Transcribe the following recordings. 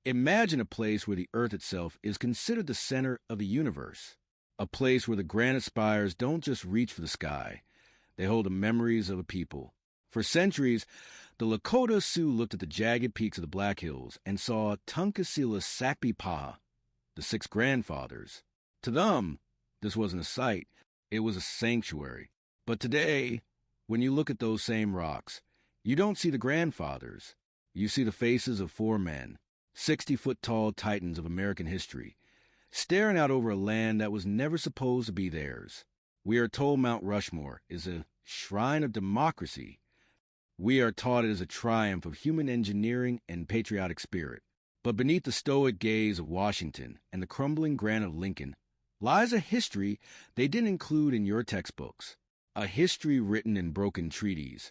Imagine a place where the earth itself is considered the center of the universe. A place where the granite spires don't just reach for the sky. They hold the memories of a people. For centuries, the Lakota Sioux looked at the jagged peaks of the Black Hills and saw Tunkasila Sakpipaha, the six grandfathers. To them, this wasn't a site, it was a sanctuary. But today, when you look at those same rocks, you don't see the grandfathers. You see the faces of four men, 60-foot-tall titans of American history, staring out over a land that was never supposed to be theirs. We are told Mount Rushmore is a shrine of democracy. We are taught it is a triumph of human engineering and patriotic spirit. But beneath the stoic gaze of Washington and the crumbling granite of Lincoln lies a history they didn't include in your textbooks, a history written in broken treaties,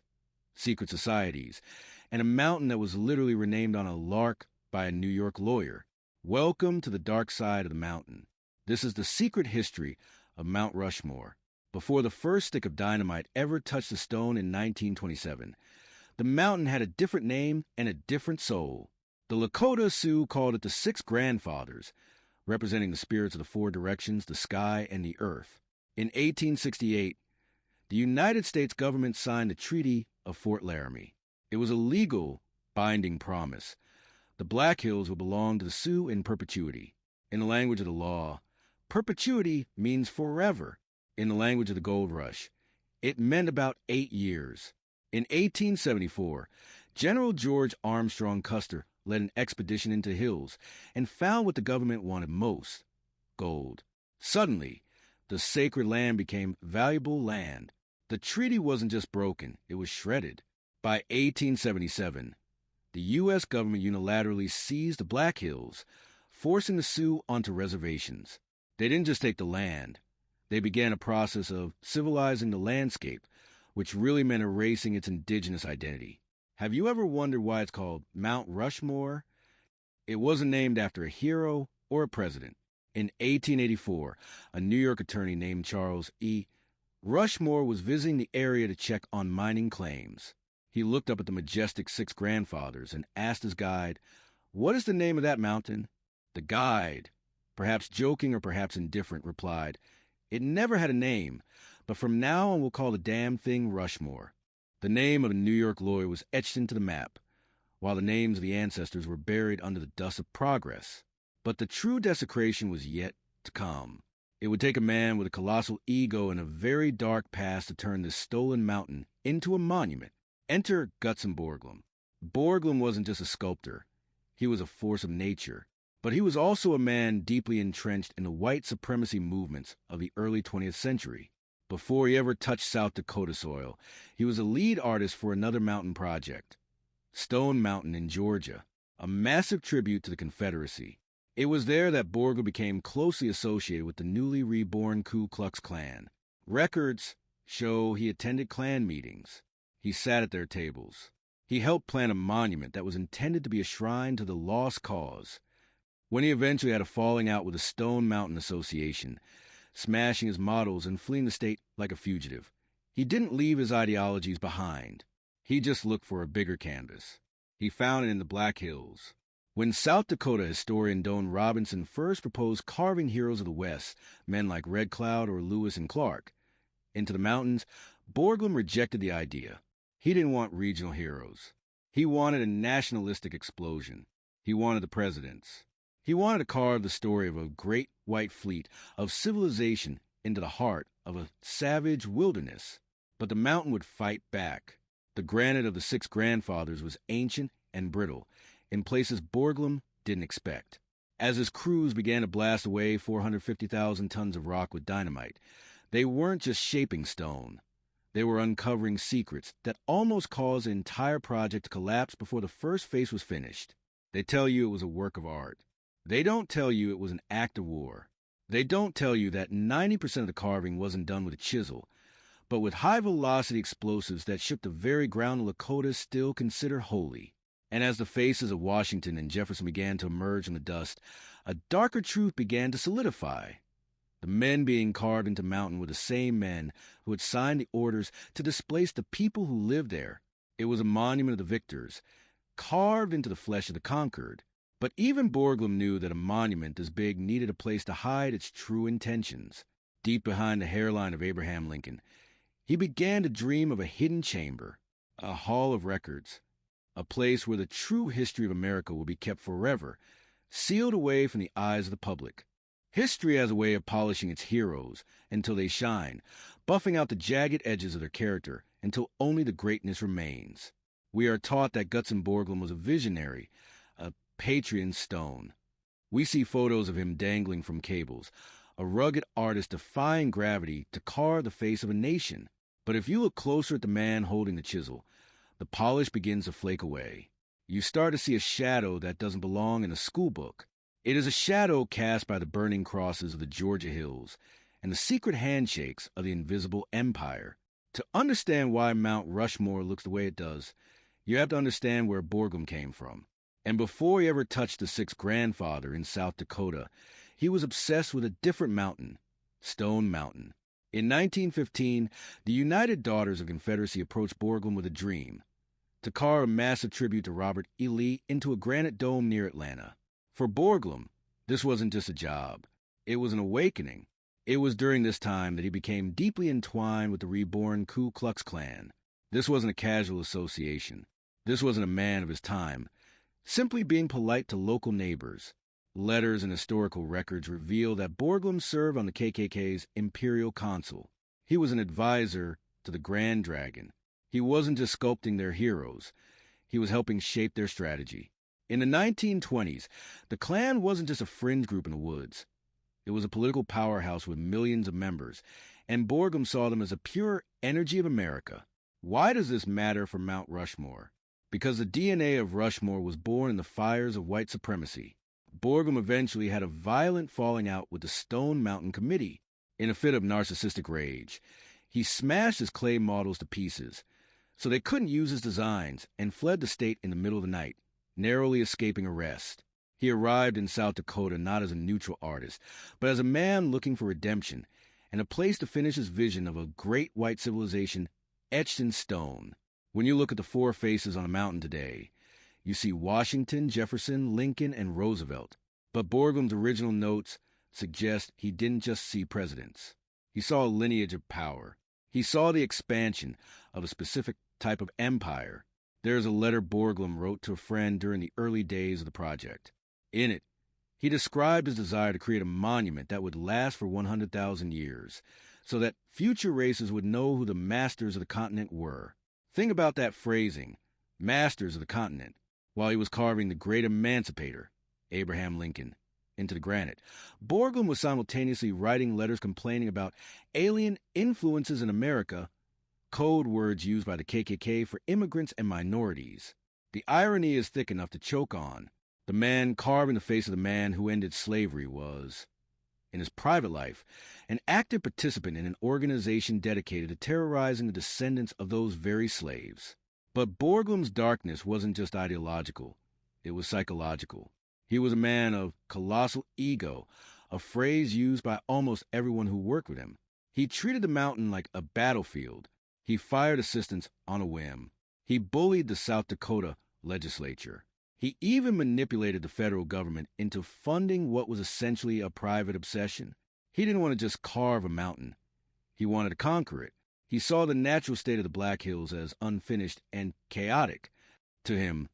secret societies, and a mountain that was literally renamed on a lark by a New York lawyer. Welcome to the dark side of the mountain. This is the secret history of Mount Rushmore. Before the first stick of dynamite ever touched the stone in 1927, the mountain had a different name and a different soul. The Lakota Sioux called it the Six Grandfathers, representing the spirits of the four directions, the sky, and the earth. In 1868, the United States government signed the Treaty of Fort Laramie. It was a legal, binding promise. The Black Hills would belong to the Sioux in perpetuity. In the language of the law, perpetuity means forever. In the language of the gold rush, it meant about 8 years. In 1874, General George Armstrong Custer led an expedition into the hills and found what the government wanted most: gold. Suddenly, the sacred land became valuable land. The treaty wasn't just broken, it was shredded. By 1877, the U.S. government unilaterally seized the Black Hills, forcing the Sioux onto reservations. They didn't just take the land. They began a process of civilizing the landscape, which really meant erasing its indigenous identity. Have you ever wondered why it's called Mount Rushmore? It wasn't named after a hero or a president. In 1884, a New York attorney named Charles E. Rushmore was visiting the area to check on mining claims. He looked up at the majestic six grandfathers and asked his guide, "What is the name of that mountain?" The guide, perhaps joking or perhaps indifferent, replied, "It never had a name, but from now on we'll call the damn thing Rushmore." The name of a New York lawyer was etched into the map, while the names of the ancestors were buried under the dust of progress. But the true desecration was yet to come. It would take a man with a colossal ego and a very dark past to turn this stolen mountain into a monument. Enter Gutzon Borglum. Borglum wasn't just a sculptor. He was a force of nature. But he was also a man deeply entrenched in the white supremacy movements of the early 20th century. Before he ever touched South Dakota soil, he was a lead artist for another mountain project, Stone Mountain in Georgia, a massive tribute to the Confederacy. It was there that Borglum became closely associated with the newly reborn Ku Klux Klan. Records show he attended Klan meetings. He sat at their tables. He helped plan a monument that was intended to be a shrine to the lost cause. When he eventually had a falling out with the Stone Mountain Association, smashing his models and fleeing the state like a fugitive, he didn't leave his ideologies behind. He just looked for a bigger canvas. He found it in the Black Hills. When South Dakota historian Don Robinson first proposed carving heroes of the West, men like Red Cloud or Lewis and Clark, into the mountains, Borglum rejected the idea. He didn't want regional heroes. He wanted a nationalistic explosion. He wanted the presidents. He wanted to carve the story of a great white fleet of civilization into the heart of a savage wilderness. But the mountain would fight back. The granite of the six grandfathers was ancient and brittle, in places Borglum didn't expect. As his crews began to blast away 450,000 tons of rock with dynamite, they weren't just shaping stone. They were uncovering secrets that almost caused the entire project to collapse before the first face was finished. They tell you it was a work of art. They don't tell you it was an act of war. They don't tell you that 90% of the carving wasn't done with a chisel, but with high-velocity explosives that shook the very ground the Lakotas still consider holy. And as the faces of Washington and Jefferson began to emerge from the dust, a darker truth began to solidify. The men being carved into mountain were the same men who had signed the orders to displace the people who lived there. It was a monument of the victors, carved into the flesh of the conquered. But even Borglum knew that a monument this big needed a place to hide its true intentions. Deep behind the hairline of Abraham Lincoln, he began to dream of a hidden chamber, a hall of records, a place where the true history of America will be kept forever, sealed away from the eyes of the public. History has a way of polishing its heroes until they shine, buffing out the jagged edges of their character until only the greatness remains. We are taught that Gutzon Borglum was a visionary, a patriot in stone. We see photos of him dangling from cables, a rugged artist defying gravity to carve the face of a nation. But if you look closer at the man holding the chisel, the polish begins to flake away. You start to see a shadow that doesn't belong in a school book. It is a shadow cast by the burning crosses of the Georgia hills and the secret handshakes of the invisible empire. To understand why Mount Rushmore looks the way it does, you have to understand where Borglum came from. And before he ever touched the sixth grandfather in South Dakota, he was obsessed with a different mountain, Stone Mountain. In 1915, the United Daughters of Confederacy approached Borglum with a dream: to carve a massive tribute to Robert E. Lee into a granite dome near Atlanta. For Borglum, this wasn't just a job. It was an awakening. It was during this time that he became deeply entwined with the reborn Ku Klux Klan. This wasn't a casual association. This wasn't a man of his time, simply being polite to local neighbors. Letters and historical records reveal that Borglum served on the KKK's Imperial Council. He was an advisor to the Grand Dragon. He wasn't just sculpting their heroes. He was helping shape their strategy. In the 1920s, the Klan wasn't just a fringe group in the woods. It was a political powerhouse with millions of members, and Borglum saw them as a pure energy of America. Why does this matter for Mount Rushmore? Because the DNA of Rushmore was born in the fires of white supremacy. Borglum eventually had a violent falling out with the Stone Mountain Committee. In a fit of narcissistic rage, he smashed his clay models to pieces, so they couldn't use his designs, and fled the state in the middle of the night, narrowly escaping arrest. He arrived in South Dakota not as a neutral artist, but as a man looking for redemption and a place to finish his vision of a great white civilization etched in stone. When you look at the four faces on a mountain today, you see Washington, Jefferson, Lincoln, and Roosevelt. But Borglum's original notes suggest he didn't just see presidents. He saw a lineage of power. He saw the expansion of a specific type of empire. There is a letter Borglum wrote to a friend during the early days of the project. In it, he described his desire to create a monument that would last for 100,000 years, so that future races would know who the masters of the continent were. Think about that phrasing, masters of the continent, while he was carving the great emancipator, Abraham Lincoln, into the granite. Borglum was simultaneously writing letters complaining about alien influences in America, code words used by the KKK for immigrants and minorities. The irony is thick enough to choke on. The man carving the face of the man who ended slavery was, in his private life, an active participant in an organization dedicated to terrorizing the descendants of those very slaves. But Borglum's darkness wasn't just ideological. It was psychological. He was a man of colossal ego, a phrase used by almost everyone who worked with him. He treated the mountain like a battlefield. He fired assistants on a whim. He bullied the South Dakota legislature. He even manipulated the federal government into funding what was essentially a private obsession. He didn't want to just carve a mountain. He wanted to conquer it. He saw the natural state of the Black Hills as unfinished and chaotic. To him,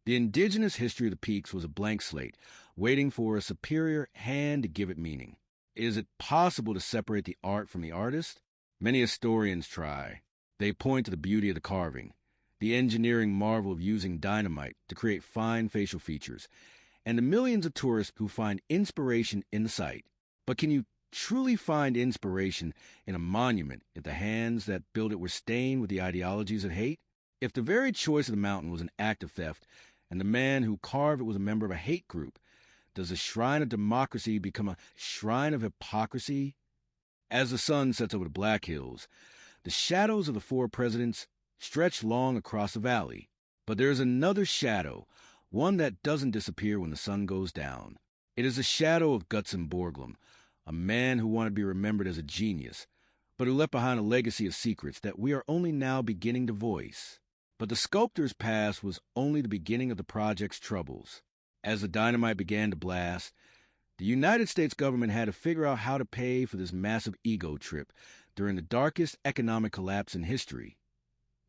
the indigenous history of the peaks was a blank slate, waiting for a superior hand to give it meaning. Is it possible to separate the art from the artist? Many historians try. They point to the beauty of the carving, the engineering marvel of using dynamite to create fine facial features, and the millions of tourists who find inspiration in the site. But can you truly find inspiration in a monument if the hands that built it were stained with the ideologies of hate? If the very choice of the mountain was an act of theft, and the man who carved it was a member of a hate group, does the shrine of democracy become a shrine of hypocrisy? As the sun sets over the Black Hills, the shadows of the four presidents stretch long across the valley. But there is another shadow, one that doesn't disappear when the sun goes down. It is the shadow of Gutzon Borglum, a man who wanted to be remembered as a genius, but who left behind a legacy of secrets that we are only now beginning to voice. But the sculptor's past was only the beginning of the project's troubles. As the dynamite began to blast, the United States government had to figure out how to pay for this massive ego trip during the darkest economic collapse in history,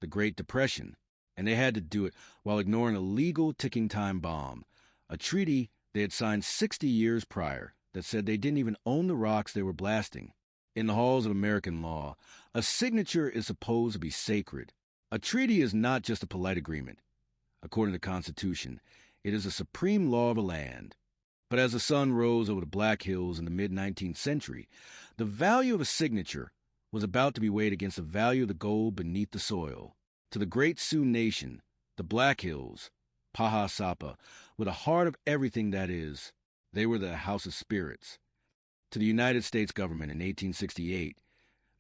the Great Depression, and they had to do it while ignoring a legal ticking time bomb, a treaty they had signed 60 years prior that said they didn't even own the rocks they were blasting. In the halls of American law, a signature is supposed to be sacred. A treaty is not just a polite agreement. According to the Constitution, it is a supreme law of a land. But as the sun rose over the Black Hills in the mid-19th century, the value of a signature was about to be weighed against the value of the gold beneath the soil. To the great Sioux nation, the Black Hills, Paha Sapa, with a heart of everything that is, they were the House of Spirits. To the United States government in 1868,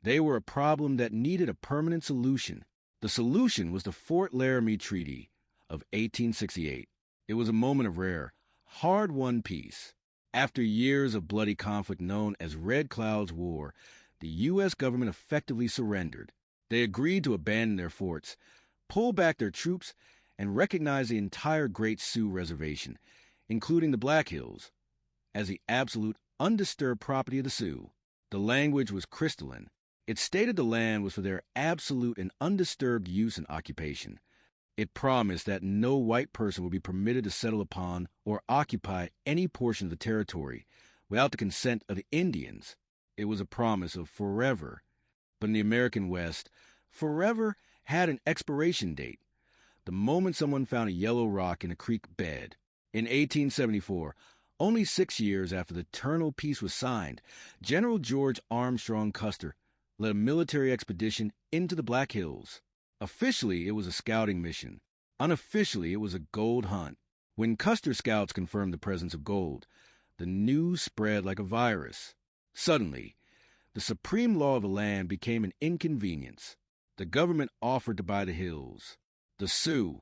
they were a problem that needed a permanent solution. The solution was the Fort Laramie Treaty of 1868. It was a moment of rare, hard-won peace. After years of bloody conflict known as Red Cloud's War, the U.S. government effectively surrendered. They agreed to abandon their forts, pull back their troops, and recognize the entire Great Sioux Reservation, including the Black Hills, as the absolute undisturbed property of the Sioux. The language was crystalline. It stated the land was for their absolute and undisturbed use and occupation. It promised that no white person would be permitted to settle upon or occupy any portion of the territory without the consent of the Indians. It was a promise of forever. But in the American West, forever had an expiration date. The moment someone found a yellow rock in a creek bed. In 1874, only 6 years after the eternal peace was signed, General George Armstrong Custer led a military expedition into the Black Hills. Officially, it was a scouting mission. Unofficially, it was a gold hunt. When Custer scouts confirmed the presence of gold, the news spread like a virus. Suddenly, the supreme law of the land became an inconvenience. The government offered to buy the hills. The Sioux,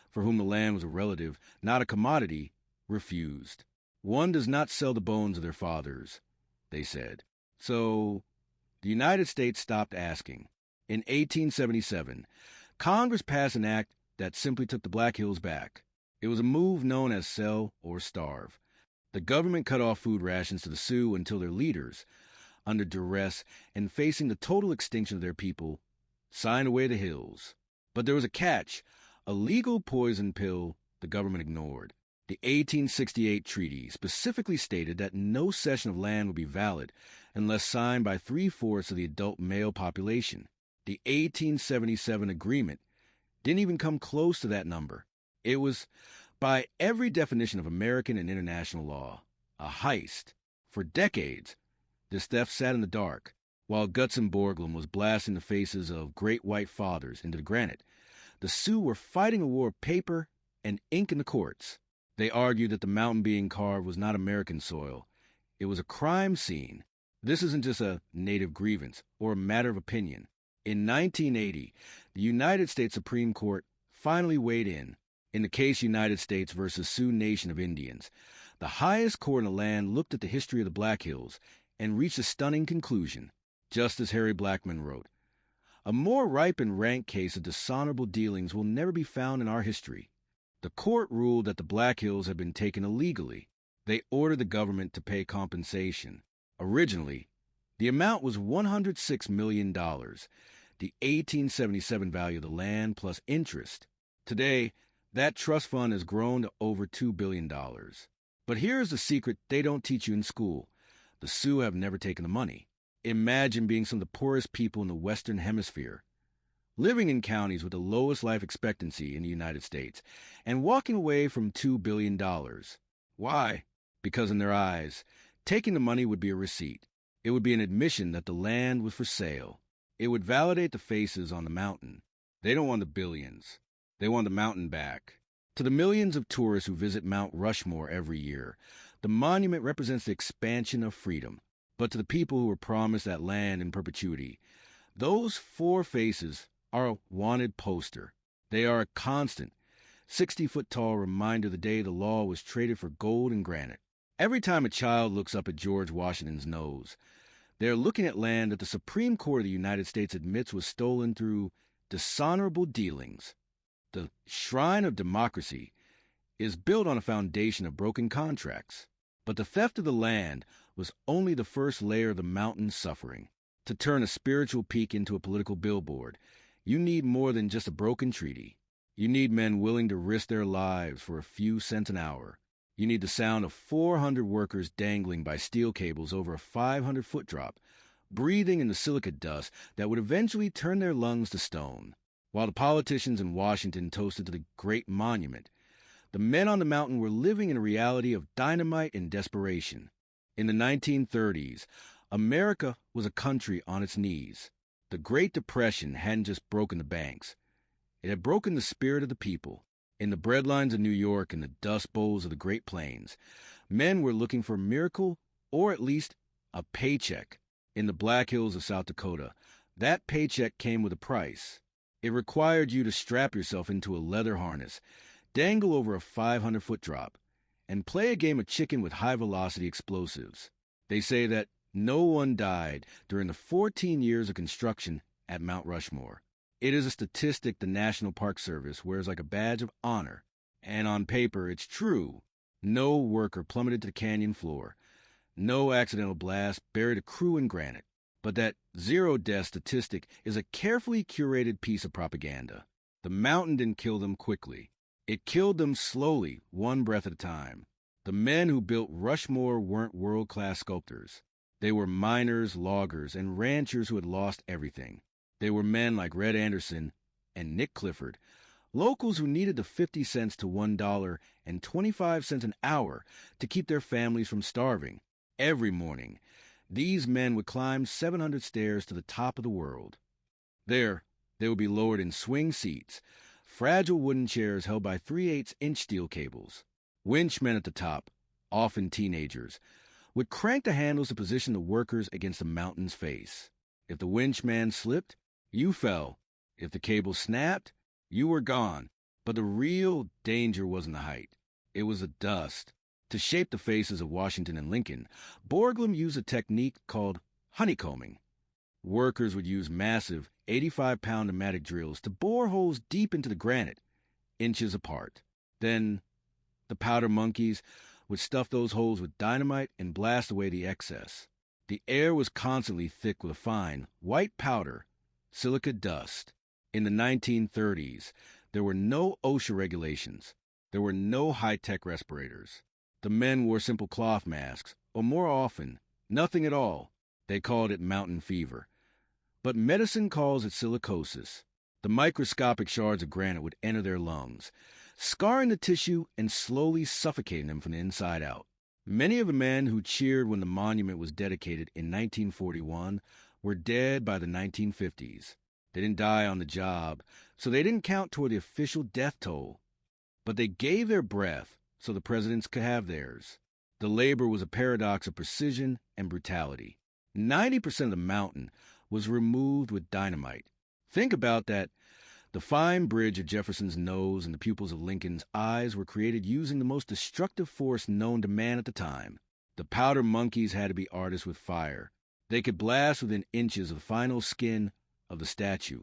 for whom the land was a relative, not a commodity, refused. One does not sell the bones of their fathers, they said. So, the United States stopped asking. In 1877, Congress passed an act that simply took the Black Hills back. It was a move known as sell or starve. The government cut off food rations to the Sioux until their leaders, under duress and facing the total extinction of their people, signed away the hills. But there was a catch, a legal poison pill the government ignored. The 1868 treaty specifically stated that no cession of land would be valid unless signed by 3/4 of the adult male population. The 1877 agreement didn't even come close to that number. It was, by every definition of American and international law, a heist. For decades, this theft sat in the dark, while Gutzon Borglum was blasting the faces of great white fathers into the granite. The Sioux were fighting a war of paper and ink in the courts. They argued that the mountain being carved was not American soil. It was a crime scene. This isn't just a native grievance or a matter of opinion. In 1980, the United States Supreme Court finally weighed in the case United States versus Sioux Nation of Indians. The highest court in the land looked at the history of the Black Hills and reached a stunning conclusion. Justice Harry Blackmun wrote, "A more ripe and rank case of dishonorable dealings will never be found in our history." The court ruled that the Black Hills had been taken illegally. They ordered the government to pay compensation. Originally, the amount was $106 million, the 1877 value of the land plus interest. Today, that trust fund has grown to over $2 billion. But here's the secret they don't teach you in school. The Sioux have never taken the money. Imagine being some of the poorest people in the Western Hemisphere, living in counties with the lowest life expectancy in the United States, and walking away from $2 billion. Why? Because in their eyes, taking the money would be a receipt. It would be an admission that the land was for sale. It would validate the faces on the mountain. They don't want the billions. They want the mountain back. To the millions of tourists who visit Mount Rushmore every year, the monument represents the expansion of freedom. But to the people who were promised that land in perpetuity, those four faces are a wanted poster. They are a constant, 60-foot-tall reminder of the day the law was traded for gold and granite. Every time a child looks up at George Washington's nose, they are looking at land that the Supreme Court of the United States admits was stolen through dishonorable dealings. The shrine of democracy is built on a foundation of broken contracts. But the theft of the land was only the first layer of the mountain's suffering. To turn a spiritual peak into a political billboard, you need more than just a broken treaty. You need men willing to risk their lives for a few cents an hour. You need the sound of 400 workers dangling by steel cables over a 500-foot drop, breathing in the silica dust that would eventually turn their lungs to stone. While the politicians in Washington toasted to the great monument, the men on the mountain were living in a reality of dynamite and desperation. In the 1930s, America was a country on its knees. The Great Depression hadn't just broken the banks. It had broken the spirit of the people. In the breadlines of New York and the dust bowls of the Great Plains, men were looking for a miracle or at least a paycheck. In the Black Hills of South Dakota, that paycheck came with a price. It required you to strap yourself into a leather harness, dangle over a 500-foot drop, and play a game of chicken with high-velocity explosives. They say that no one died during the 14 years of construction at Mount Rushmore. It is a statistic the National Park Service wears like a badge of honor, and on paper it's true. No worker plummeted to the canyon floor. No accidental blast buried a crew in granite. But that zero-death statistic is a carefully curated piece of propaganda. The mountain didn't kill them quickly. It killed them slowly, one breath at a time. The men who built Rushmore weren't world-class sculptors. They were miners, loggers, and ranchers who had lost everything. They were men like Red Anderson and Nick Clifford, locals who needed the 50 cents to $1 and 25 cents an hour to keep their families from starving. Every morning, these men would climb 700 stairs to the top of the world. There, they would be lowered in swing seats, fragile wooden chairs held by 3/8-inch steel cables. Winchmen at the top, often teenagers, would crank the handles to position the workers against the mountain's face. If the winchman slipped, you fell. If the cable snapped, you were gone. But the real danger wasn't the height. It was the dust. To shape the faces of Washington and Lincoln, Borglum used a technique called honeycombing. Workers would use massive 85-pound pneumatic drills to bore holes deep into the granite, inches apart. Then the powder monkeys would stuff those holes with dynamite and blast away the excess. The air was constantly thick with a fine, white powder, silica dust. In the 1930s, there were no OSHA regulations. There were no high-tech respirators. The men wore simple cloth masks, or more often, nothing at all. They called it mountain fever. But medicine calls it silicosis. The microscopic shards of granite would enter their lungs, scarring the tissue and slowly suffocating them from the inside out. Many of the men who cheered when the monument was dedicated in 1941 were dead by the 1950s. They didn't die on the job, so they didn't count toward the official death toll. But they gave their breath so the presidents could have theirs. The labor was a paradox of precision and brutality. 90% of the mountain was removed with dynamite. Think about that. The fine bridge of Jefferson's nose and the pupils of Lincoln's eyes were created using the most destructive force known to man at the time. The powder monkeys had to be artists with fire. They could blast within inches of the final skin of the statue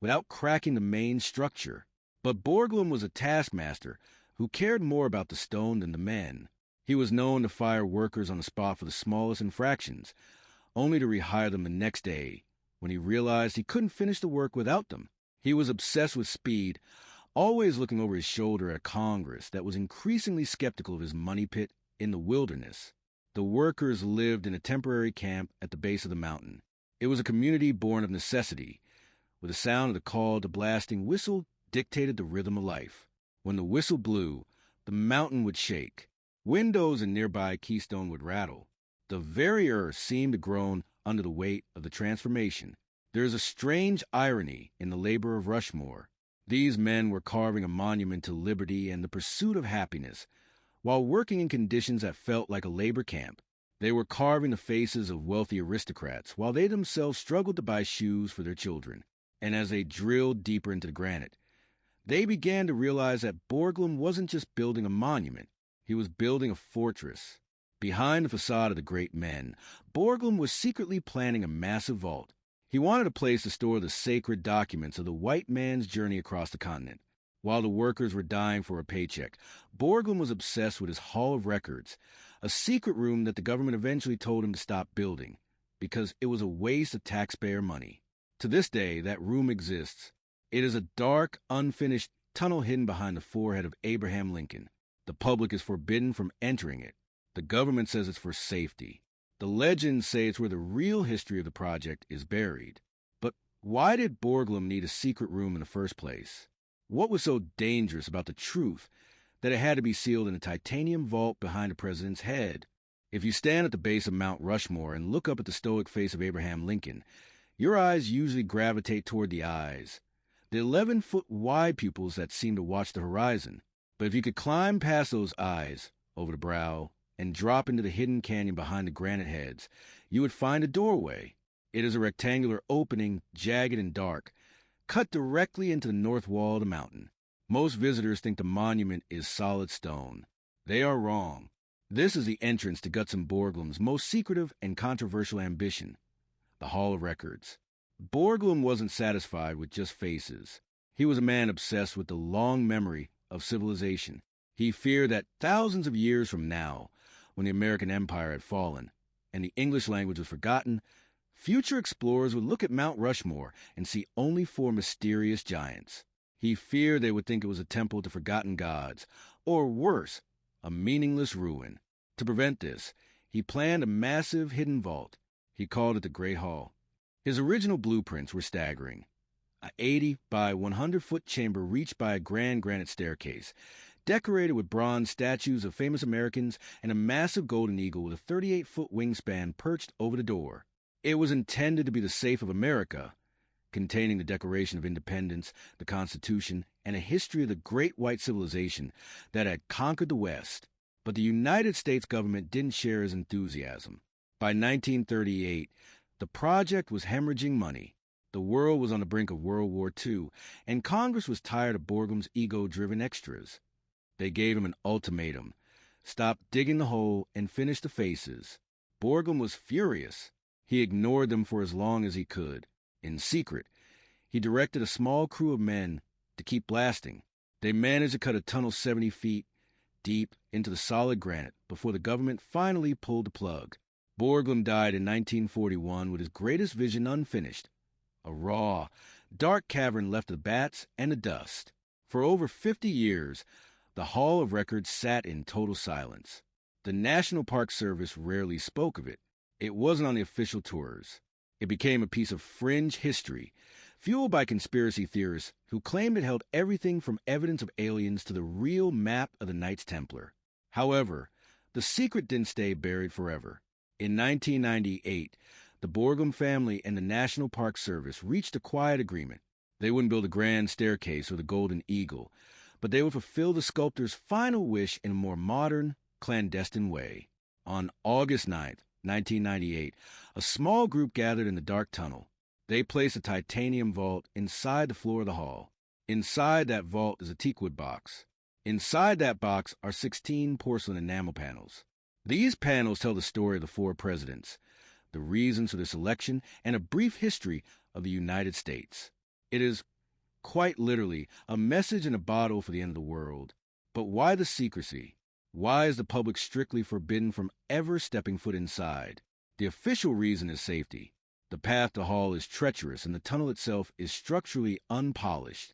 without cracking the main structure. But Borglum was a taskmaster who cared more about the stone than the men. He was known to fire workers on the spot for the smallest infractions, only to rehire them the next day when he realized he couldn't finish the work without them. He was obsessed with speed, always looking over his shoulder at Congress that was increasingly skeptical of his money pit in the wilderness. The workers lived in a temporary camp at the base of the mountain. It was a community born of necessity, where the sound of the call to blasting whistle dictated the rhythm of life. When the whistle blew, the mountain would shake. Windows in nearby Keystone would rattle. The very earth seemed to groan under the weight of the transformation. There is a strange irony in the labor of Rushmore. These men were carving a monument to liberty and the pursuit of happiness, while working in conditions that felt like a labor camp. They were carving the faces of wealthy aristocrats, while they themselves struggled to buy shoes for their children. And as they drilled deeper into the granite, they began to realize that Borglum wasn't just building a monument. He was building a fortress. Behind the facade of the great men, Borglum was secretly planning a massive vault. He wanted a place to store the sacred documents of the white man's journey across the continent. While the workers were dying for a paycheck, Borglum was obsessed with his Hall of Records, a secret room that the government eventually told him to stop building because it was a waste of taxpayer money. To this day, that room exists. It is a dark, unfinished tunnel hidden behind the forehead of Abraham Lincoln. The public is forbidden from entering it. The government says it's for safety. The legends say it's where the real history of the project is buried. But why did Borglum need a secret room in the first place? What was so dangerous about the truth that it had to be sealed in a titanium vault behind the president's head? If you stand at the base of Mount Rushmore and look up at the stoic face of Abraham Lincoln, your eyes usually gravitate toward the eyes, the 11-foot wide pupils that seem to watch the horizon. But if you could climb past those eyes, over the brow, and drop into the hidden canyon behind the granite heads, you would find a doorway. It is a rectangular opening, jagged and dark, cut directly into the north wall of the mountain. Most visitors think the monument is solid stone. They are wrong. This is the entrance to Gutzon Borglum's most secretive and controversial ambition, the Hall of Records. Borglum wasn't satisfied with just faces. He was a man obsessed with the long memory of civilization. He feared that thousands of years from now, when the American Empire had fallen and the English language was forgotten, future explorers would look at Mount Rushmore and see only 4 mysterious giants. He feared they would think it was a temple to forgotten gods, or worse, a meaningless ruin. To prevent this, he planned a massive hidden vault. He called it the Great Hall. His original blueprints were staggering. An 80 by 100-foot chamber reached by a grand granite staircase, decorated with bronze statues of famous Americans and a massive golden eagle with a 38-foot wingspan perched over the door. It was intended to be the safe of America, containing the Declaration of Independence, the Constitution, and a history of the great white civilization that had conquered the West. But the United States government didn't share his enthusiasm. By 1938, the project was hemorrhaging money. The world was on the brink of World War II, and Congress was tired of Borglum's ego-driven extras. They gave him an ultimatum: stop digging the hole and finish the faces. Borglum was furious. He ignored them for as long as he could. In secret, he directed a small crew of men to keep blasting. They managed to cut a tunnel 70 feet deep into the solid granite before the government finally pulled the plug. Borglum died in 1941 with his greatest vision unfinished: a raw, dark cavern left of the bats and the dust. For over 50 years, the Hall of Records sat in total silence. The National Park Service rarely spoke of it. It wasn't on the official tours. It became a piece of fringe history, fueled by conspiracy theorists who claimed it held everything from evidence of aliens to the real map of the Knights Templar. However, the secret didn't stay buried forever. In 1998, the Borglum family and the National Park Service reached a quiet agreement. They wouldn't build a grand staircase or the Golden Eagle, but they would fulfill the sculptor's final wish in a more modern, clandestine way. On August 9th, 1998, a small group gathered in the dark tunnel. They placed a titanium vault inside the floor of the hall. Inside that vault is a teakwood box. Inside that box are 16 porcelain enamel panels. These panels tell the story of the 4 presidents, the reasons for their selection, and a brief history of the United States. It is, quite literally, a message in a bottle for the end of the world. But why the secrecy? Why is the public strictly forbidden from ever stepping foot inside? The official reason is safety. The path to the hall is treacherous and the tunnel itself is structurally unpolished.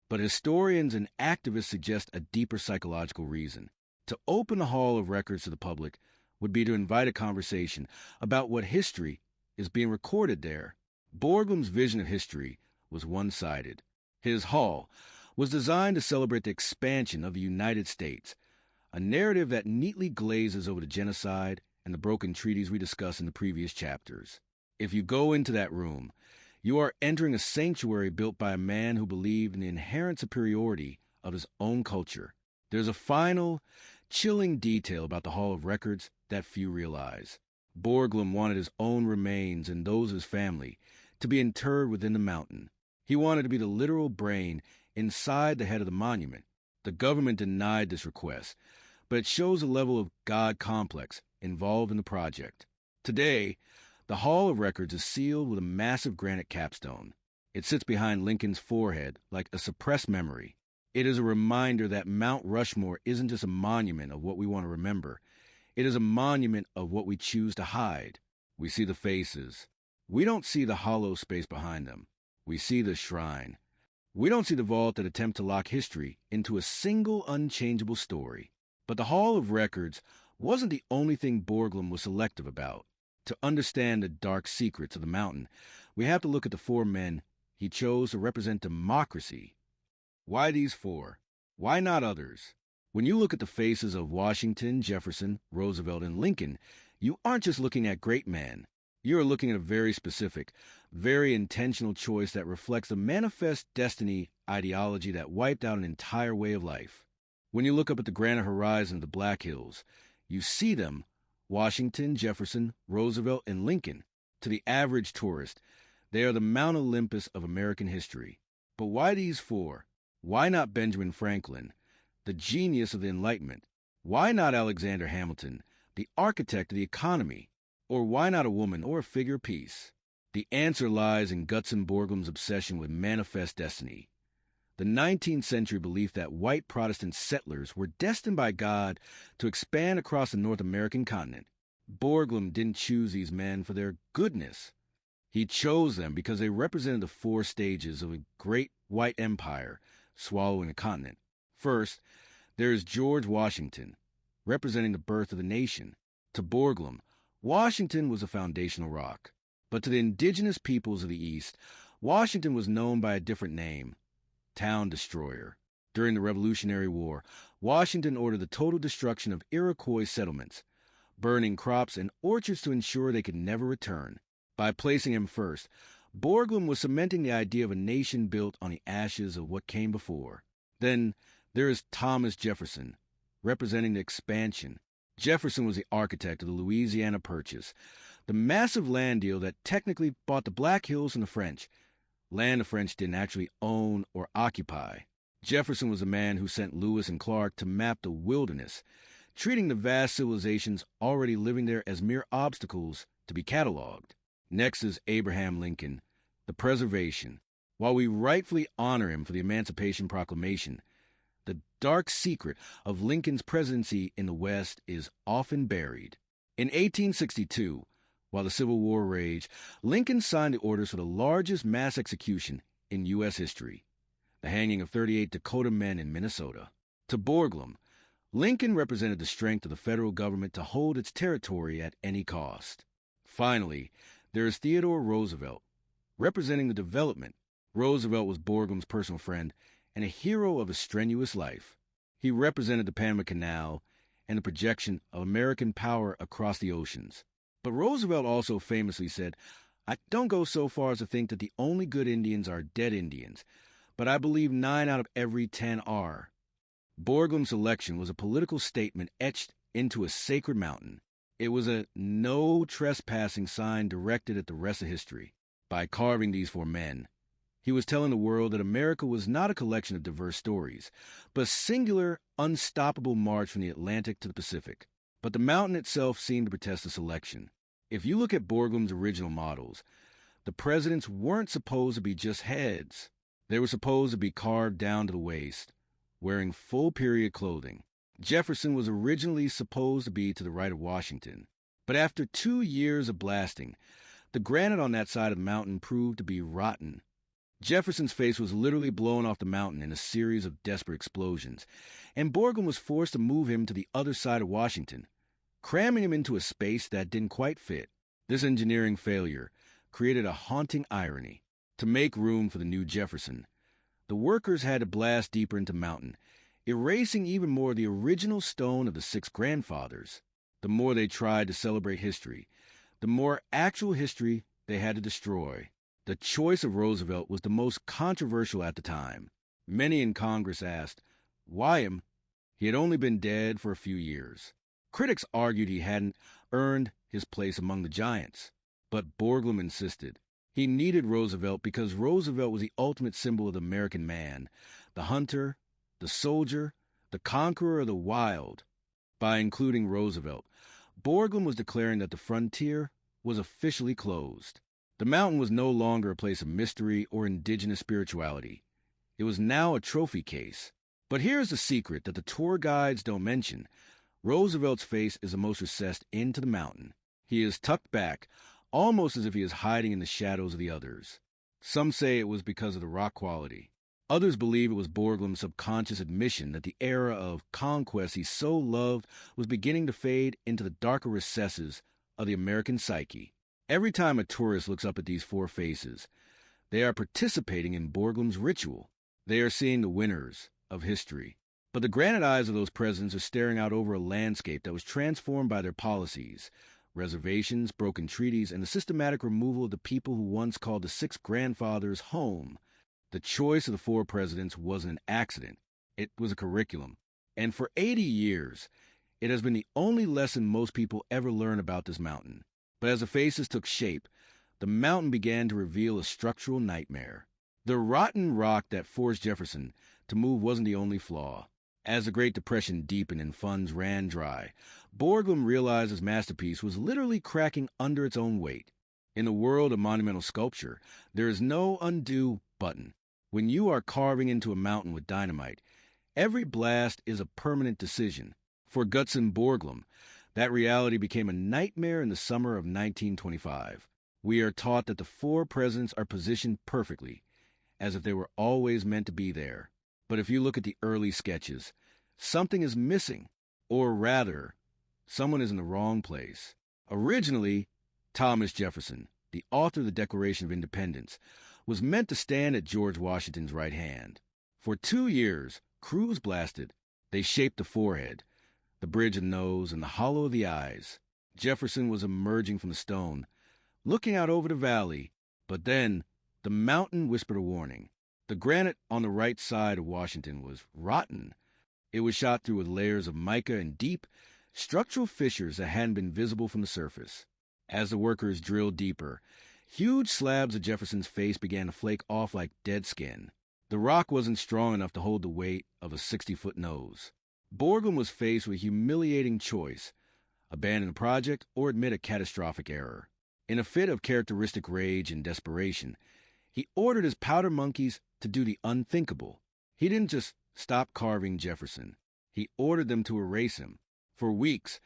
But historians and activists suggest a deeper psychological reason. To open the Hall of Records to the public would be to invite a conversation about what history is being recorded there. Borglum's vision of history was one-sided. His hall was designed to celebrate the expansion of the United States, a narrative that neatly glazes over the genocide and the broken treaties we discussed in the previous chapters. If you go into that room, you are entering a sanctuary built by a man who believed in the inherent superiority of his own culture. There's a final, chilling detail about the Hall of Records that few realize. Borglum wanted his own remains and those of his family to be interred within the mountain. He wanted to be the literal brain inside the head of the monument. The government denied this request, but it shows a level of God complex involved in the project. Today, the Hall of Records is sealed with a massive granite capstone. It sits behind Lincoln's forehead like a suppressed memory. It is a reminder that Mount Rushmore isn't just a monument of what we want to remember. It is a monument of what we choose to hide. We see the faces. We don't see the hollow space behind them. We see the shrine. We don't see the vault that attempt to lock history into a single unchangeable story. But the Hall of Records wasn't the only thing Borglum was selective about. To understand the dark secrets of the mountain, we have to look at the four men he chose to represent democracy. Why these four? Why not others? When you look at the faces of Washington, Jefferson, Roosevelt, and Lincoln, you aren't just looking at great men. You're looking at a very specific, very intentional choice that reflects the manifest destiny ideology that wiped out an entire way of life. When you look up at the granite horizon of the Black Hills, you see them, Washington, Jefferson, Roosevelt, and Lincoln. To the average tourist, they are the Mount Olympus of American history. But why these four? Why not Benjamin Franklin, the genius of the Enlightenment? Why not Alexander Hamilton, the architect of the economy? Or why not a woman or a figure of peace? The answer lies in Gutzon Borglum's obsession with manifest destiny. The 19th century belief that white Protestant settlers were destined by God to expand across the North American continent. Borglum didn't choose these men for their goodness. He chose them because they represented the four stages of a great white empire swallowing a continent. First, there is George Washington, representing the birth of the nation. To Borglum, Washington was a foundational rock. But to the indigenous peoples of the East, Washington was known by a different name, Town Destroyer. During the Revolutionary War, Washington ordered the total destruction of Iroquois settlements, burning crops and orchards to ensure they could never return. By placing him first, Borglum was cementing the idea of a nation built on the ashes of what came before. Then there is Thomas Jefferson, representing the expansion. Jefferson was the architect of the Louisiana Purchase, the massive land deal that technically bought the Black Hills from the French, land the French didn't actually own or occupy. Jefferson was the man who sent Lewis and Clark to map the wilderness, treating the vast civilizations already living there as mere obstacles to be cataloged. Next is Abraham Lincoln, the preservation. While we rightfully honor him for the Emancipation Proclamation, the dark secret of Lincoln's presidency in the West is often buried. In 1862, while the Civil War raged, Lincoln signed the orders for the largest mass execution in U.S. history, the hanging of 38 Dakota men in Minnesota. To Borglum, Lincoln represented the strength of the federal government to hold its territory at any cost. Finally, there is Theodore Roosevelt, representing the development. Roosevelt was Borglum's personal friend and a hero of a strenuous life. He represented the Panama Canal and the projection of American power across the oceans. But Roosevelt also famously said, "I don't go so far as to think that the only good Indians are dead Indians, but I believe 9 out of every 10 are." Borglum's election was a political statement etched into a sacred mountain. It was a no trespassing sign directed at the rest of history. By carving these four men, he was telling the world that America was not a collection of diverse stories, but a singular, unstoppable march from the Atlantic to the Pacific. But the mountain itself seemed to protest the selection. If you look at Borglum's original models, the presidents weren't supposed to be just heads. They were supposed to be carved down to the waist, wearing full period clothing. Jefferson was originally supposed to be to the right of Washington, but after 2 years of blasting, the granite on that side of the mountain proved to be rotten. Jefferson's face was literally blown off the mountain in a series of desperate explosions, and Borglum was forced to move him to the other side of Washington, cramming him into a space that didn't quite fit. This engineering failure created a haunting irony. To make room for the new Jefferson, the workers had to blast deeper into the mountain, erasing even more of the original stone of the 6 grandfathers. The more they tried to celebrate history, the more actual history they had to destroy. The choice of Roosevelt was the most controversial at the time. Many in Congress asked, why him? He had only been dead for a few years. Critics argued he hadn't earned his place among the giants. But Borglum insisted. He needed Roosevelt because Roosevelt was the ultimate symbol of the American man, the hunter, the soldier, the conqueror of the wild. By including Roosevelt, Borglum was declaring that the frontier was officially closed. The mountain was no longer a place of mystery or indigenous spirituality. It was now a trophy case. But here's the secret that the tour guides don't mention. Roosevelt's face is the most recessed into the mountain. He is tucked back, almost as if he is hiding in the shadows of the others. Some say it was because of the rock quality. Others believe it was Borglum's subconscious admission that the era of conquest he so loved was beginning to fade into the darker recesses of the American psyche. Every time a tourist looks up at these four faces, they are participating in Borglum's ritual. They are seeing the winners of history. But the granite eyes of those presidents are staring out over a landscape that was transformed by their policies, reservations, broken treaties, and the systematic removal of the people who once called the six grandfathers home. The choice of the four presidents wasn't an accident. It was a curriculum. And for 80 years, it has been the only lesson most people ever learn about this mountain. But as the faces took shape, the mountain began to reveal a structural nightmare. The rotten rock that forced Jefferson to move wasn't the only flaw. As the Great Depression deepened and funds ran dry, Borglum realized his masterpiece was literally cracking under its own weight. In the world of monumental sculpture, there is no undo button. When you are carving into a mountain with dynamite, every blast is a permanent decision. For Gutzon Borglum, that reality became a nightmare in the summer of 1925. We are taught that the four presidents are positioned perfectly, as if they were always meant to be there. But if you look at the early sketches, something is missing, or rather, someone is in the wrong place. Originally, Thomas Jefferson, the author of the Declaration of Independence, was meant to stand at George Washington's right hand. For 2 years, crews blasted. They shaped the forehead, the bridge of the nose, and the hollow of the eyes. Jefferson was emerging from the stone, looking out over the valley, but then the mountain whispered a warning. The granite on the right side of Washington was rotten. It was shot through with layers of mica and deep, structural fissures that hadn't been visible from the surface. As the workers drilled deeper, huge slabs of Jefferson's face began to flake off like dead skin. The rock wasn't strong enough to hold the weight of a 60-foot nose. Borglum was faced with a humiliating choice: abandon the project or admit a catastrophic error. In a fit of characteristic rage and desperation, he ordered his powder monkeys to do the unthinkable. He didn't just stop carving Jefferson. He ordered them to erase him. For weeks,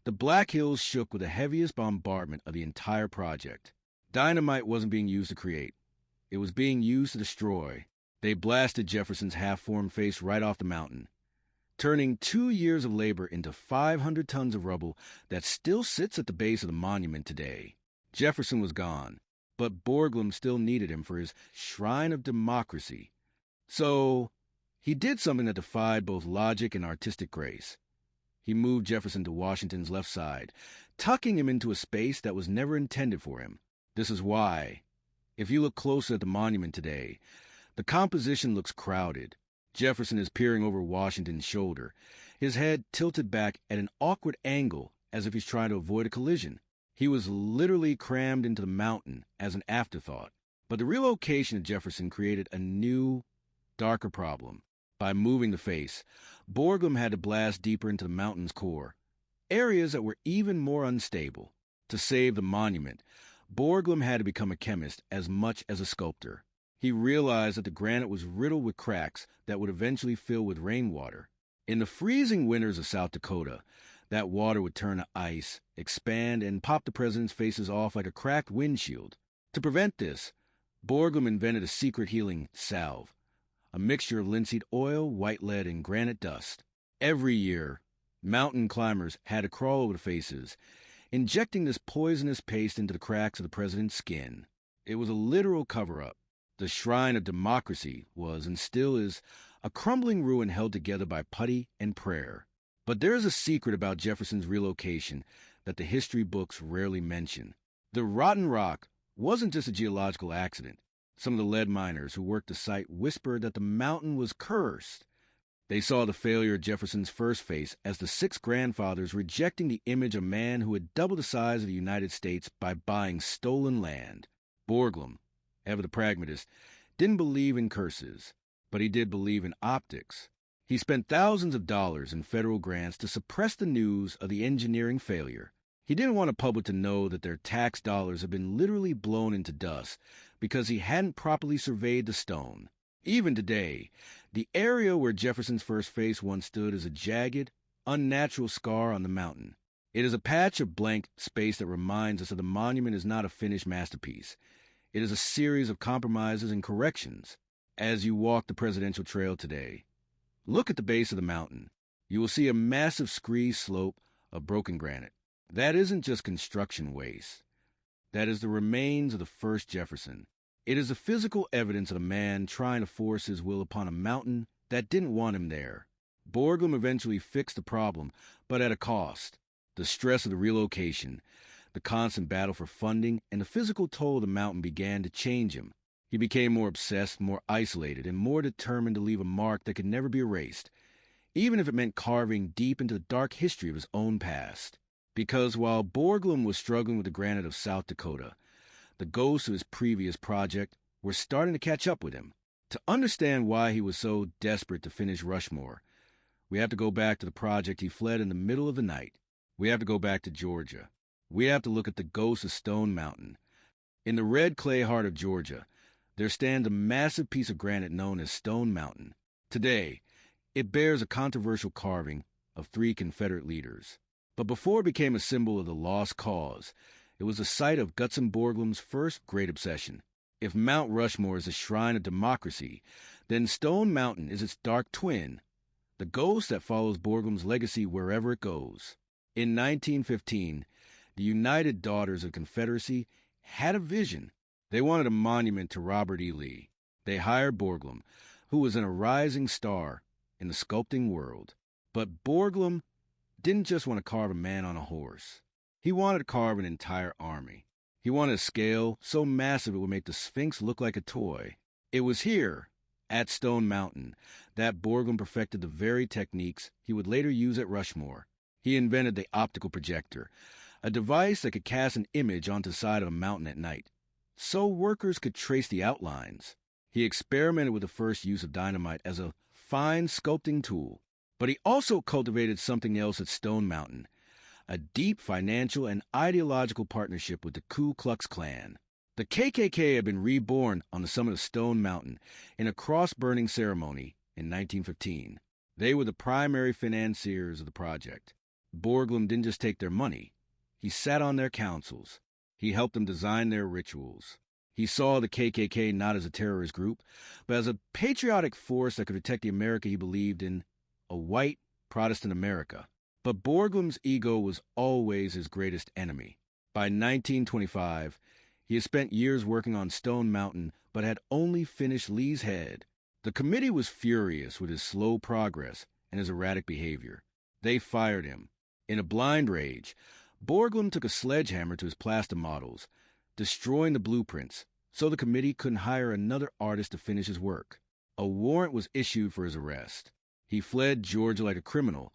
the Black Hills shook with the heaviest bombardment of the entire project. Dynamite wasn't being used to create. It was being used to destroy. They blasted Jefferson's half-formed face right off the mountain, turning 2 years of labor into 500 tons of rubble that still sits at the base of the monument today. Jefferson was gone, but Borglum still needed him for his shrine of democracy. So he did something that defied both logic and artistic grace. He moved Jefferson to Washington's left side, tucking him into a space that was never intended for him. This is why, if you look closer at the monument today, the composition looks crowded. Jefferson is peering over Washington's shoulder, his head tilted back at an awkward angle as if he's trying to avoid a collision. He was literally crammed into the mountain as an afterthought. But the relocation of Jefferson created a new, darker problem. By moving the face, Borglum had to blast deeper into the mountain's core, areas that were even more unstable. To save the monument, Borglum had to become a chemist as much as a sculptor. He realized that the granite was riddled with cracks that would eventually fill with rainwater. In the freezing winters of South Dakota, that water would turn to ice, expand, and pop the president's faces off like a cracked windshield. To prevent this, Borglum invented a secret healing salve, a mixture of linseed oil, white lead, and granite dust. Every year, mountain climbers had to crawl over the faces, injecting this poisonous paste into the cracks of the president's skin. It was a literal cover-up. The shrine of democracy was, and still is, a crumbling ruin held together by putty and prayer. But there is a secret about Jefferson's relocation that the history books rarely mention. The rotten rock wasn't just a geological accident. Some of the lead miners who worked the site whispered that the mountain was cursed. They saw the failure of Jefferson's first face as the six grandfathers rejecting the image of a man who had doubled the size of the United States by buying stolen land. Borglum, ever the pragmatist, didn't believe in curses, but he did believe in optics. He spent thousands of dollars in federal grants to suppress the news of the engineering failure. He didn't want the public to know that their tax dollars had been literally blown into dust because he hadn't properly surveyed the stone. Even today, The area where Jefferson's first face once stood is a jagged, unnatural scar on the mountain. It is a patch of blank space that reminds us that the monument is not a finished masterpiece. It is a series of compromises and corrections. As you walk the presidential trail today, look at the base of the mountain. You will see a massive scree slope of broken granite. That isn't just construction waste. That is the remains of the first Jefferson. It is the physical evidence of a man trying to force his will upon a mountain that didn't want him there. Borglum eventually fixed the problem, but at a cost. The stress of the relocation, the constant battle for funding, and the physical toll of the mountain began to change him. He became more obsessed, more isolated, and more determined to leave a mark that could never be erased, even if it meant carving deep into the dark history of his own past. Because while Borglum was struggling with the granite of South Dakota, the ghosts of his previous project were starting to catch up with him. To understand why he was so desperate to finish Rushmore, we have to go back to the project he fled in the middle of the night. We have to go back to Georgia. We have to look at the ghost of Stone Mountain. In the red clay heart of Georgia, there stands a massive piece of granite known as Stone Mountain. Today, it bears a controversial carving of 3 Confederate leaders. But before it became a symbol of the lost cause, it was the site of Gutzon Borglum's first great obsession. If Mount Rushmore is a shrine of democracy, then Stone Mountain is its dark twin, the ghost that follows Borglum's legacy wherever it goes. In 1915, the United Daughters of Confederacy had a vision. They wanted a monument to Robert E. Lee. They hired Borglum, who was a rising star in the sculpting world. But Borglum didn't just want to carve a man on a horse. He wanted to carve an entire army. He wanted a scale so massive it would make the Sphinx look like a toy. It was here, at Stone Mountain, that Borglum perfected the very techniques he would later use at Rushmore. He invented the optical projector, a device that could cast an image onto the side of a mountain at night, so workers could trace the outlines. He experimented with the first use of dynamite as a fine sculpting tool. But he also cultivated something else at Stone Mountain, a deep financial and ideological partnership with the Ku Klux Klan. The KKK had been reborn on the summit of Stone Mountain in a cross-burning ceremony in 1915. They were the primary financiers of the project. Borglum didn't just take their money. He sat on their councils. He helped them design their rituals. He saw the KKK not as a terrorist group, but as a patriotic force that could protect the America he believed in, a white Protestant America. But Borglum's ego was always his greatest enemy. By 1925, he had spent years working on Stone Mountain, but had only finished Lee's head. The committee was furious with his slow progress and his erratic behavior. They fired him. In a blind rage, Borglum took a sledgehammer to his plaster models, destroying the blueprints, so the committee couldn't hire another artist to finish his work. A warrant was issued for his arrest. He fled Georgia like a criminal,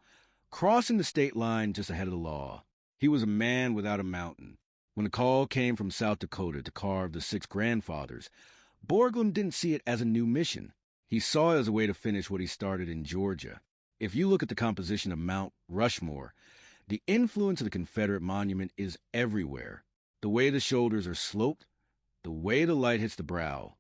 crossing the state line just ahead of the law. He was a man without a mountain. When the call came from South Dakota to carve the 6 grandfathers, Borglum didn't see it as a new mission. He saw it as a way to finish what he started in Georgia. If you look at the composition of Mount Rushmore, the influence of the Confederate monument is everywhere. The way the shoulders are sloped, the way the light hits the brow.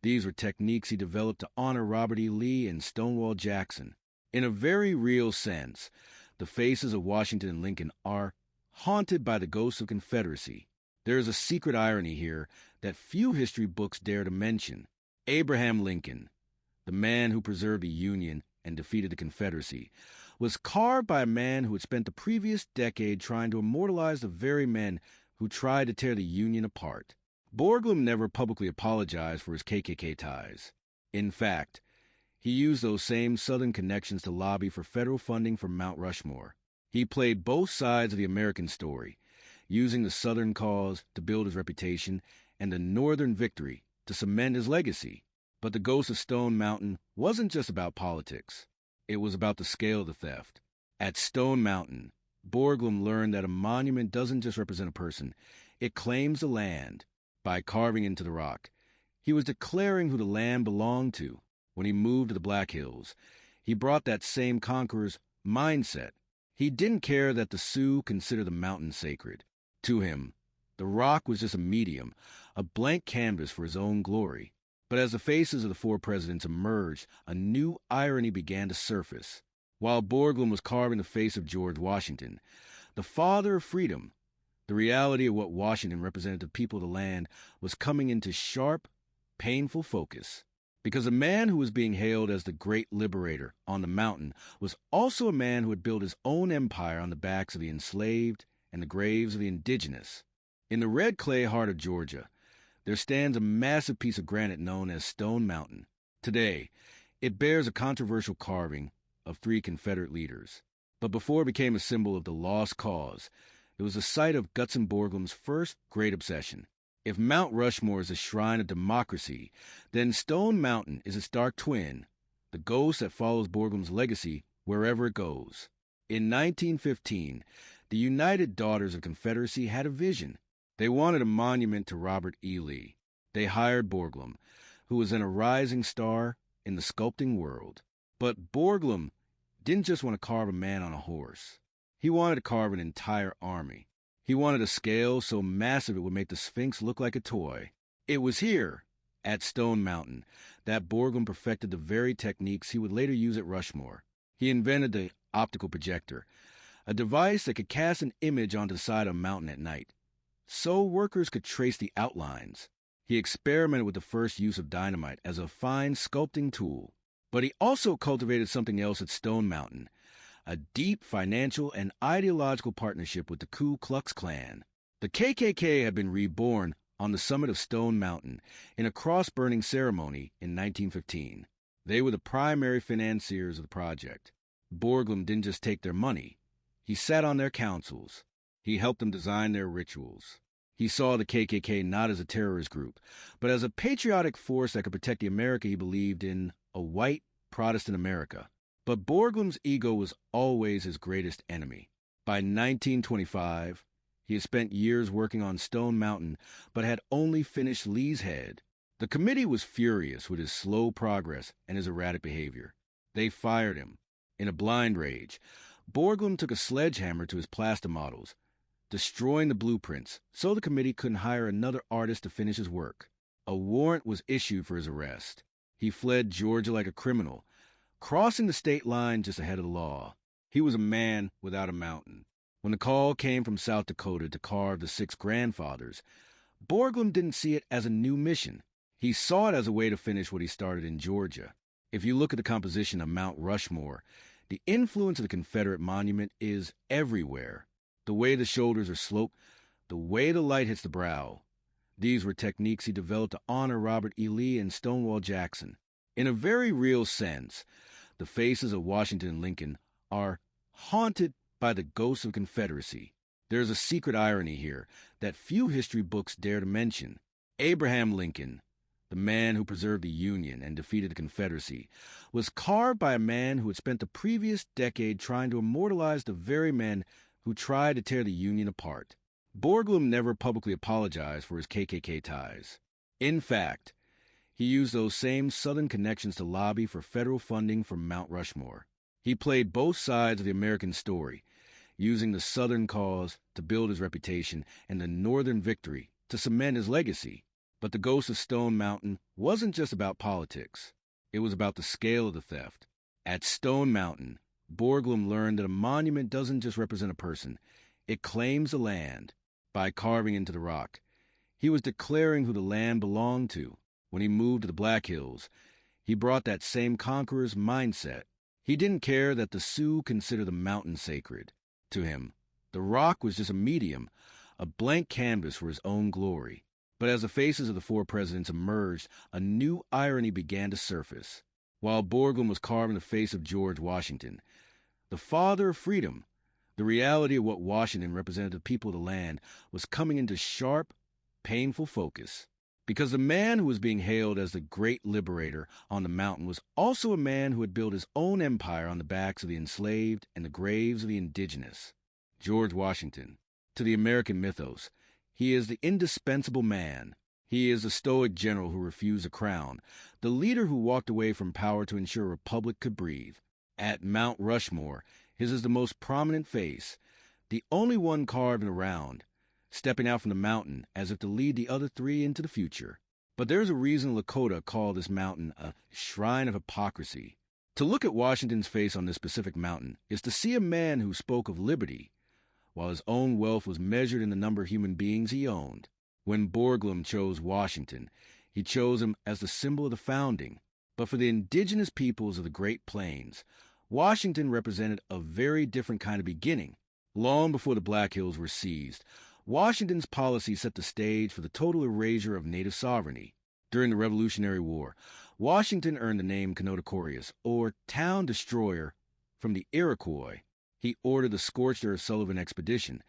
These were techniques he developed to honor Robert E. Lee and Stonewall Jackson. In a very real sense, the faces of Washington and Lincoln are haunted by the ghosts of Confederacy. There is a secret irony here that few history books dare to mention. Abraham Lincoln, the man who preserved the Union and defeated the Confederacy, was carved by a man who had spent the previous decade trying to immortalize the very men who tried to tear the Union apart. Borglum never publicly apologized for his KKK ties. In fact, he used those same Southern connections to lobby for federal funding for Mount Rushmore. He played both sides of the American story, using the Southern cause to build his reputation and the Northern victory to cement his legacy. But the ghost of Stone Mountain wasn't just about politics. It was about the scale of the theft. At Stone Mountain, Borglum learned that a monument doesn't just represent a person. It claims the land. By carving into the rock, he was declaring who the land belonged to. When he moved to the Black Hills, he brought that same conqueror's mindset. He didn't care that the Sioux considered the mountain sacred. To him, the rock was just a medium, a blank canvas for his own glory. But as the faces of the four presidents emerged, a new irony began to surface. While Borglum was carving the face of George Washington, the father of freedom, the reality of what Washington represented to the people of the land was coming into sharp, painful focus. Because a man who was being hailed as the great liberator on the mountain was also a man who had built his own empire on the backs of the enslaved and the graves of the indigenous. In the red clay heart of Georgia, there stands a massive piece of granite known as Stone Mountain. Today, it bears a controversial carving of three Confederate leaders. But before it became a symbol of the lost cause, it was the site of Gutzon Borglum's first great obsession. If Mount Rushmore is a shrine of democracy, then Stone Mountain is its dark twin, the ghost that follows Borglum's legacy wherever it goes. In 1915, the United Daughters of Confederacy had a vision. They wanted a monument to Robert E. Lee. They hired Borglum, who was then a rising star in the sculpting world. But Borglum didn't just want to carve a man on a horse. He wanted to carve an entire army. He wanted a scale so massive it would make the Sphinx look like a toy. It was here, at Stone Mountain, that Borglum perfected the very techniques he would later use at Rushmore. He invented the optical projector, a device that could cast an image onto the side of a mountain at night, so workers could trace the outlines. He experimented with the first use of dynamite as a fine sculpting tool. But he also cultivated something else at Stone Mountain, a deep financial and ideological partnership with the Ku Klux Klan. The KKK had been reborn on the summit of Stone Mountain in a cross-burning ceremony in 1915. They were the primary financiers of the project. Borglum didn't just take their money. He sat on their councils. He helped them design their rituals. He saw the KKK not as a terrorist group, but as a patriotic force that could protect the America he believed in, a white Protestant America. But Borglum's ego was always his greatest enemy. By 1925, he had spent years working on Stone Mountain, but had only finished Lee's head. The committee was furious with his slow progress and his erratic behavior. They fired him. In a blind rage, Borglum took a sledgehammer to his plaster models, destroying the blueprints so the committee couldn't hire another artist to finish his work. A warrant was issued for his arrest. He fled Georgia like a criminal, crossing the state line just ahead of the law. He was a man without a mountain. When the call came from South Dakota to carve the six grandfathers, Borglum didn't see it as a new mission. He saw it as a way to finish what he started in Georgia. If you look at the composition of Mount Rushmore, the influence of the Confederate monument is everywhere. The way the shoulders are sloped, the way the light hits the brow. These were techniques he developed to honor Robert E. Lee and Stonewall Jackson. In a very real sense, the faces of Washington and Lincoln are haunted by the ghosts of Confederacy. There's a secret irony here that few history books dare to mention. Abraham Lincoln, the man who preserved the Union and defeated the Confederacy, was carved by a man who had spent the previous decade trying to immortalize the very men who tried to tear the Union apart. Borglum never publicly apologized for his KKK ties. In fact, he used those same Southern connections to lobby for federal funding for Mount Rushmore. He played both sides of the American story, using the Southern cause to build his reputation and the Northern victory to cement his legacy. But the ghost of Stone Mountain wasn't just about politics. It was about the scale of the theft. At Stone Mountain, Borglum learned that a monument doesn't just represent a person. It claims the land. By carving into the rock, he was declaring who the land belonged to. When he moved to the Black Hills, he brought that same conqueror's mindset. He didn't care that the Sioux considered the mountain sacred. To him, the rock was just a medium, a blank canvas for his own glory. But as the faces of the four presidents emerged, a new irony began to surface. While Borglum was carving the face of George Washington, the father of freedom, the reality of what Washington represented to the people of the land was coming into sharp, painful focus. Because the man who was being hailed as the great liberator on the mountain was also a man who had built his own empire on the backs of the enslaved and the graves of the indigenous. George Washington. To the American mythos, he is the indispensable man. He is the stoic general who refused a crown, the leader who walked away from power to ensure a republic could breathe. At Mount Rushmore, his is the most prominent face, the only one carved in a round, stepping out from the mountain as if to lead the other three into the future. But there's a reason Lakota call this mountain a shrine of hypocrisy. To look at Washington's face on this specific mountain is to see a man who spoke of liberty, while his own wealth was measured in the number of human beings he owned. When Borglum chose Washington, he chose him as the symbol of the founding. But for the indigenous peoples of the Great Plains, Washington represented a very different kind of beginning. Long before the Black Hills were seized, Washington's policy set the stage for the total erasure of native sovereignty. During the Revolutionary War, Washington earned the name Connotacoreus, or Town Destroyer, from the Iroquois. He ordered the Scorched Earth Sullivan expedition,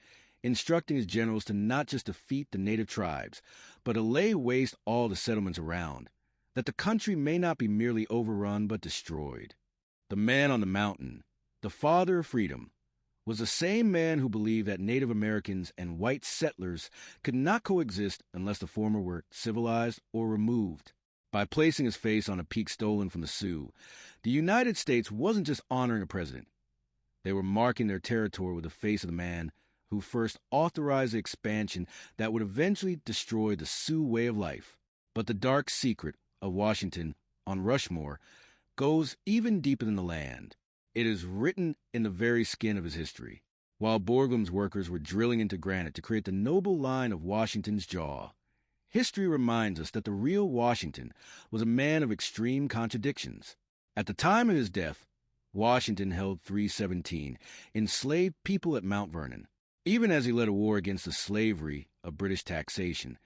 instructing his generals to not just defeat the native tribes, but to lay waste all the settlements around, that the country may not be merely overrun but destroyed. The man on the mountain, the father of freedom, was the same man who believed that Native Americans and white settlers could not coexist unless the former were civilized or removed. By placing his face on a peak stolen from the Sioux, the United States wasn't just honoring a president. They were marking their territory with the face of the man who first authorized the expansion that would eventually destroy the Sioux way of life. But the dark secret of Washington on Rushmore goes even deeper than the land. It is written in the very skin of his history. While Borglum's workers were drilling into granite to create the noble line of Washington's jaw, history reminds us that the real Washington was a man of extreme contradictions. At the time of his death, Washington held 317 enslaved people at Mount Vernon. Even as he led a war against the slavery of British taxation,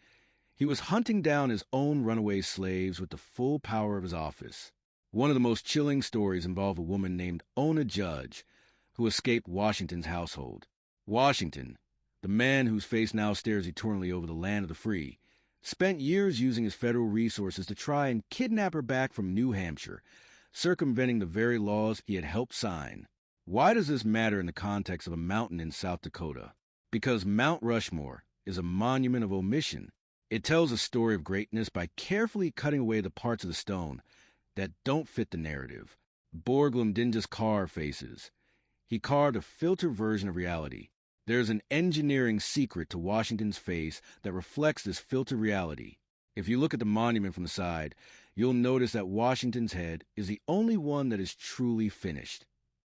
he was hunting down his own runaway slaves with the full power of his office. One of the most chilling stories involved a woman named Ona Judge, who escaped Washington's household. Washington, the man whose face now stares eternally over the land of the free, spent years using his federal resources to try and kidnap her back from New Hampshire, circumventing the very laws he had helped sign. Why does this matter in the context of a mountain in South Dakota? Because Mount Rushmore is a monument of omission. It tells a story of greatness by carefully cutting away the parts of the stone that don't fit the narrative. Borglum didn't just carve faces. He carved a filtered version of reality. There's an engineering secret to Washington's face that reflects this filtered reality. If you look at the monument from the side, you'll notice that Washington's head is the only one that is truly finished.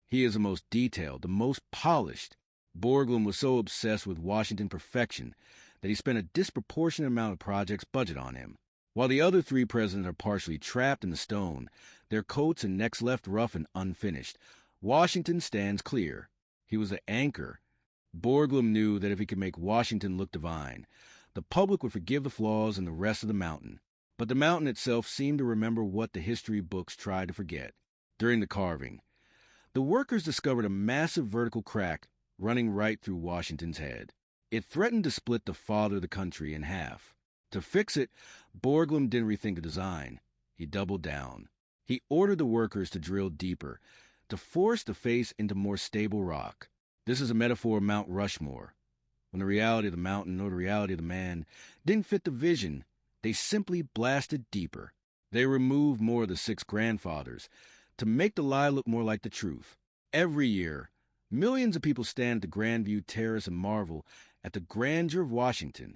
He is the most detailed, the most polished. Borglum was so obsessed with Washington perfection that he spent a disproportionate amount of project's budget on him. While the other three presidents are partially trapped in the stone, their coats and necks left rough and unfinished, Washington stands clear. He was the anchor. Borglum knew that if he could make Washington look divine, the public would forgive the flaws in the rest of the mountain. But the mountain itself seemed to remember what the history books tried to forget. During the carving, the workers discovered a massive vertical crack running right through Washington's head. It threatened to split the father of the country in half. To fix it, Borglum didn't rethink the design. He doubled down. He ordered the workers to drill deeper, to force the face into more stable rock. This is a metaphor of Mount Rushmore. When the reality of the mountain or the reality of the man didn't fit the vision, they simply blasted deeper. They removed more of the six grandfathers to make the lie look more like the truth. Every year, millions of people stand at the Grandview Terrace and marvel at the grandeur of Washington.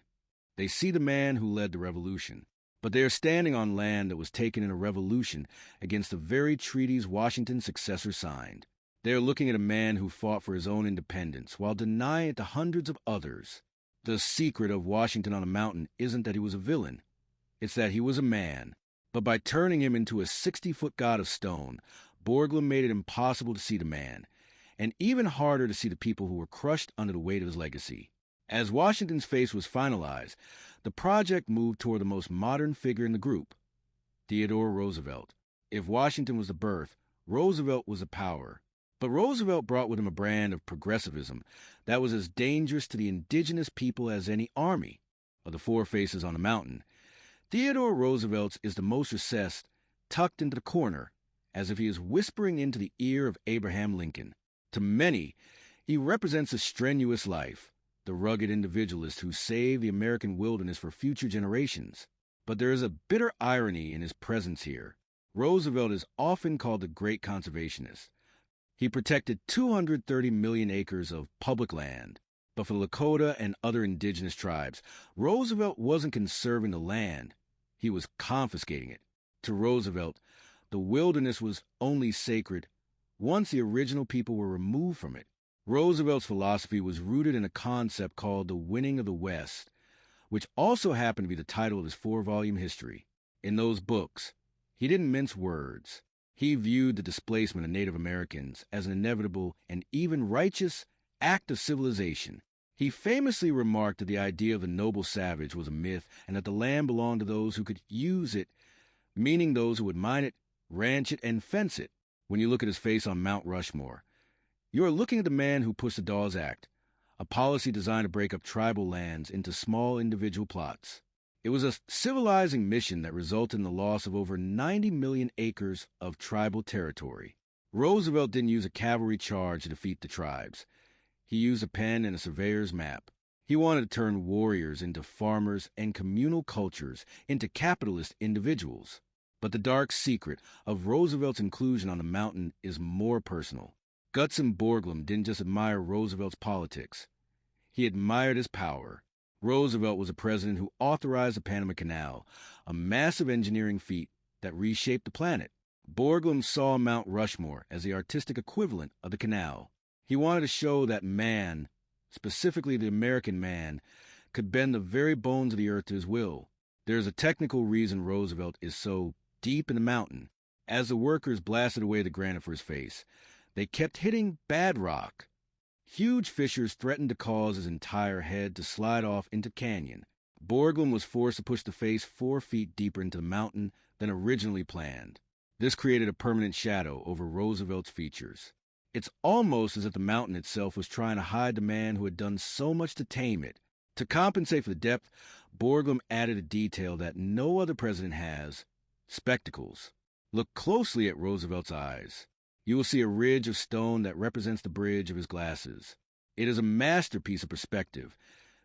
They see the man who led the revolution, but they are standing on land that was taken in a revolution against the very treaties Washington's successor signed. They are looking at a man who fought for his own independence while denying it to hundreds of others. The secret of Washington on the mountain isn't that he was a villain. It's that he was a man. But by turning him into a 60-foot god of stone, Borglum made it impossible to see the man, and even harder to see the people who were crushed under the weight of his legacy. As Washington's face was finalized, the project moved toward the most modern figure in the group, Theodore Roosevelt. If Washington was the birth, Roosevelt was the power. But Roosevelt brought with him a brand of progressivism that was as dangerous to the indigenous people as any army. Of the four faces on the mountain, Theodore Roosevelt's is the most recessed, tucked into the corner, as if he is whispering into the ear of Abraham Lincoln. To many, he represents a strenuous life, the rugged individualist who saved the American wilderness for future generations. But there is a bitter irony in his presence here. Roosevelt is often called the great conservationist. He protected 230 million acres of public land. But for the Lakota and other indigenous tribes, Roosevelt wasn't conserving the land. he was confiscating it. To Roosevelt, the wilderness was only sacred once the original people were removed from it. Roosevelt's philosophy was rooted in a concept called the winning of the West, which also happened to be the title of his 4-volume history. In those books, he didn't mince words. He viewed the displacement of Native Americans as an inevitable and even righteous act of civilization. He famously remarked that the idea of the noble savage was a myth and that the land belonged to those who could use it, meaning those who would mine it, ranch it, and fence it. When you look at his face on Mount Rushmore, you are looking at the man who pushed the Dawes Act, a policy designed to break up tribal lands into small individual plots. It was a civilizing mission that resulted in the loss of over 90 million acres of tribal territory. Roosevelt didn't use a cavalry charge to defeat the tribes. He used a pen and a surveyor's map. He wanted to turn warriors into farmers and communal cultures into capitalist individuals. But the dark secret of Roosevelt's inclusion on the mountain is more personal. Gutzon Borglum didn't just admire Roosevelt's politics. He admired his power. Roosevelt was a president who authorized the Panama Canal, a massive engineering feat that reshaped the planet. Borglum saw Mount Rushmore as the artistic equivalent of the canal. He wanted to show that man, specifically the American man, could bend the very bones of the earth to his will. There's a technical reason Roosevelt is so deep in the mountain. As the workers blasted away the granite for his face, they kept hitting bad rock. Huge fissures threatened to cause his entire head to slide off into canyon. Borglum was forced to push the face 4 feet deeper into the mountain than originally planned. This created a permanent shadow over Roosevelt's features. It's almost as if the mountain itself was trying to hide the man who had done so much to tame it. To compensate for the depth, Borglum added a detail that no other president has: spectacles. Look closely at Roosevelt's eyes. You will see a ridge of stone that represents the bridge of his glasses. It is a masterpiece of perspective,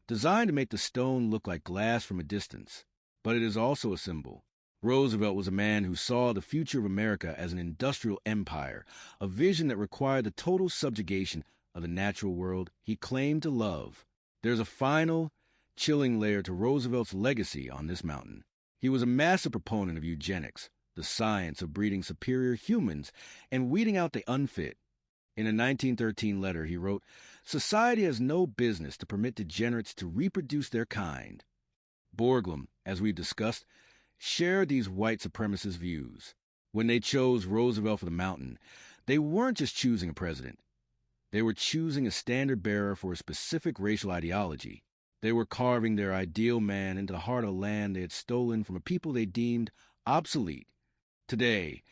designed to make the stone look like glass from a distance. But it is also a symbol. Roosevelt was a man who saw the future of America as an industrial empire, a vision that required the total subjugation of the natural world he claimed to love. There's a final, chilling layer to Roosevelt's legacy on this mountain. He was a massive proponent of eugenics, the science of breeding superior humans and weeding out the unfit. In a 1913 letter, he wrote, "Society has no business to permit degenerates to reproduce their kind." Borglum, as we've discussed, shared these white supremacist views. When they chose Roosevelt for the mountain, they weren't just choosing a president. They were choosing a standard bearer for a specific racial ideology. They were carving their ideal man into the heart of a land they had stolen from a people they deemed obsolete. Today,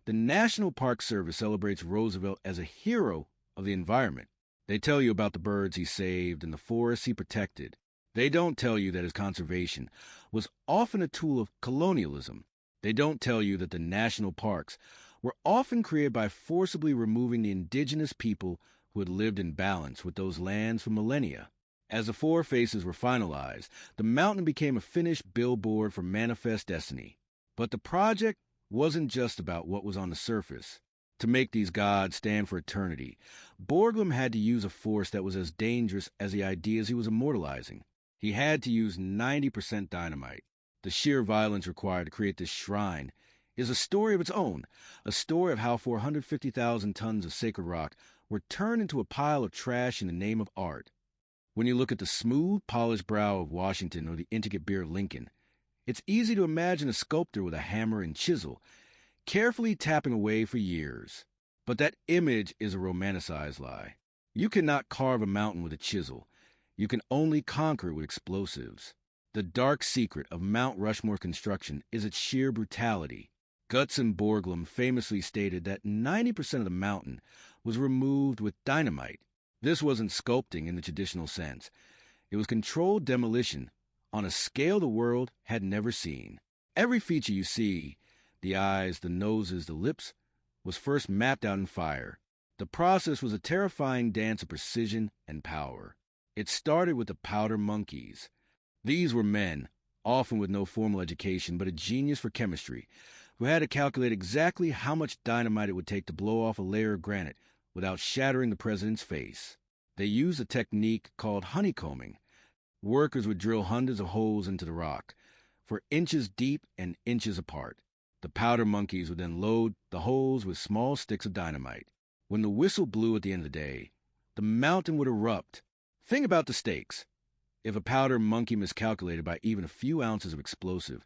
the National Park Service celebrates Roosevelt as a hero of the environment. They tell you about the birds he saved and the forests he protected. They don't tell you that his conservation was often a tool of colonialism. They don't tell you that the national parks were often created by forcibly removing the indigenous people who had lived in balance with those lands for millennia. As the 4 faces were finalized, the mountain became a finished billboard for Manifest Destiny. But the project wasn't just about what was on the surface. To make these gods stand for eternity, Borglum had to use a force that was as dangerous as the ideas he was immortalizing. He had to use 90% dynamite. The sheer violence required to create this shrine is a story of its own, a story of how 450,000 tons of sacred rock were turned into a pile of trash in the name of art. When you look at the smooth, polished brow of Washington or the intricate beard of Lincoln, it's easy to imagine a sculptor with a hammer and chisel, carefully tapping away for years. But that image is a romanticized lie. You cannot carve a mountain with a chisel. You can only conquer it with explosives. The dark secret of Mount Rushmore construction is its sheer brutality. Gutzon Borglum famously stated that 90% of the mountain was removed with dynamite. This wasn't sculpting in the traditional sense. It was controlled demolition on a scale the world had never seen. Every feature you see, the eyes, the noses, the lips, was first mapped out in fire. The process was a terrifying dance of precision and power. It started with the powder monkeys. These were men, often with no formal education, but a genius for chemistry, who had to calculate exactly how much dynamite it would take to blow off a layer of granite without shattering the president's face. They used a technique called honeycombing. Workers would drill hundreds of holes into the rock, for inches deep and inches apart. The powder monkeys would then load the holes with small sticks of dynamite. When the whistle blew at the end of the day, the mountain would erupt. Think about the stakes. If a powder monkey miscalculated by even a few ounces of explosive,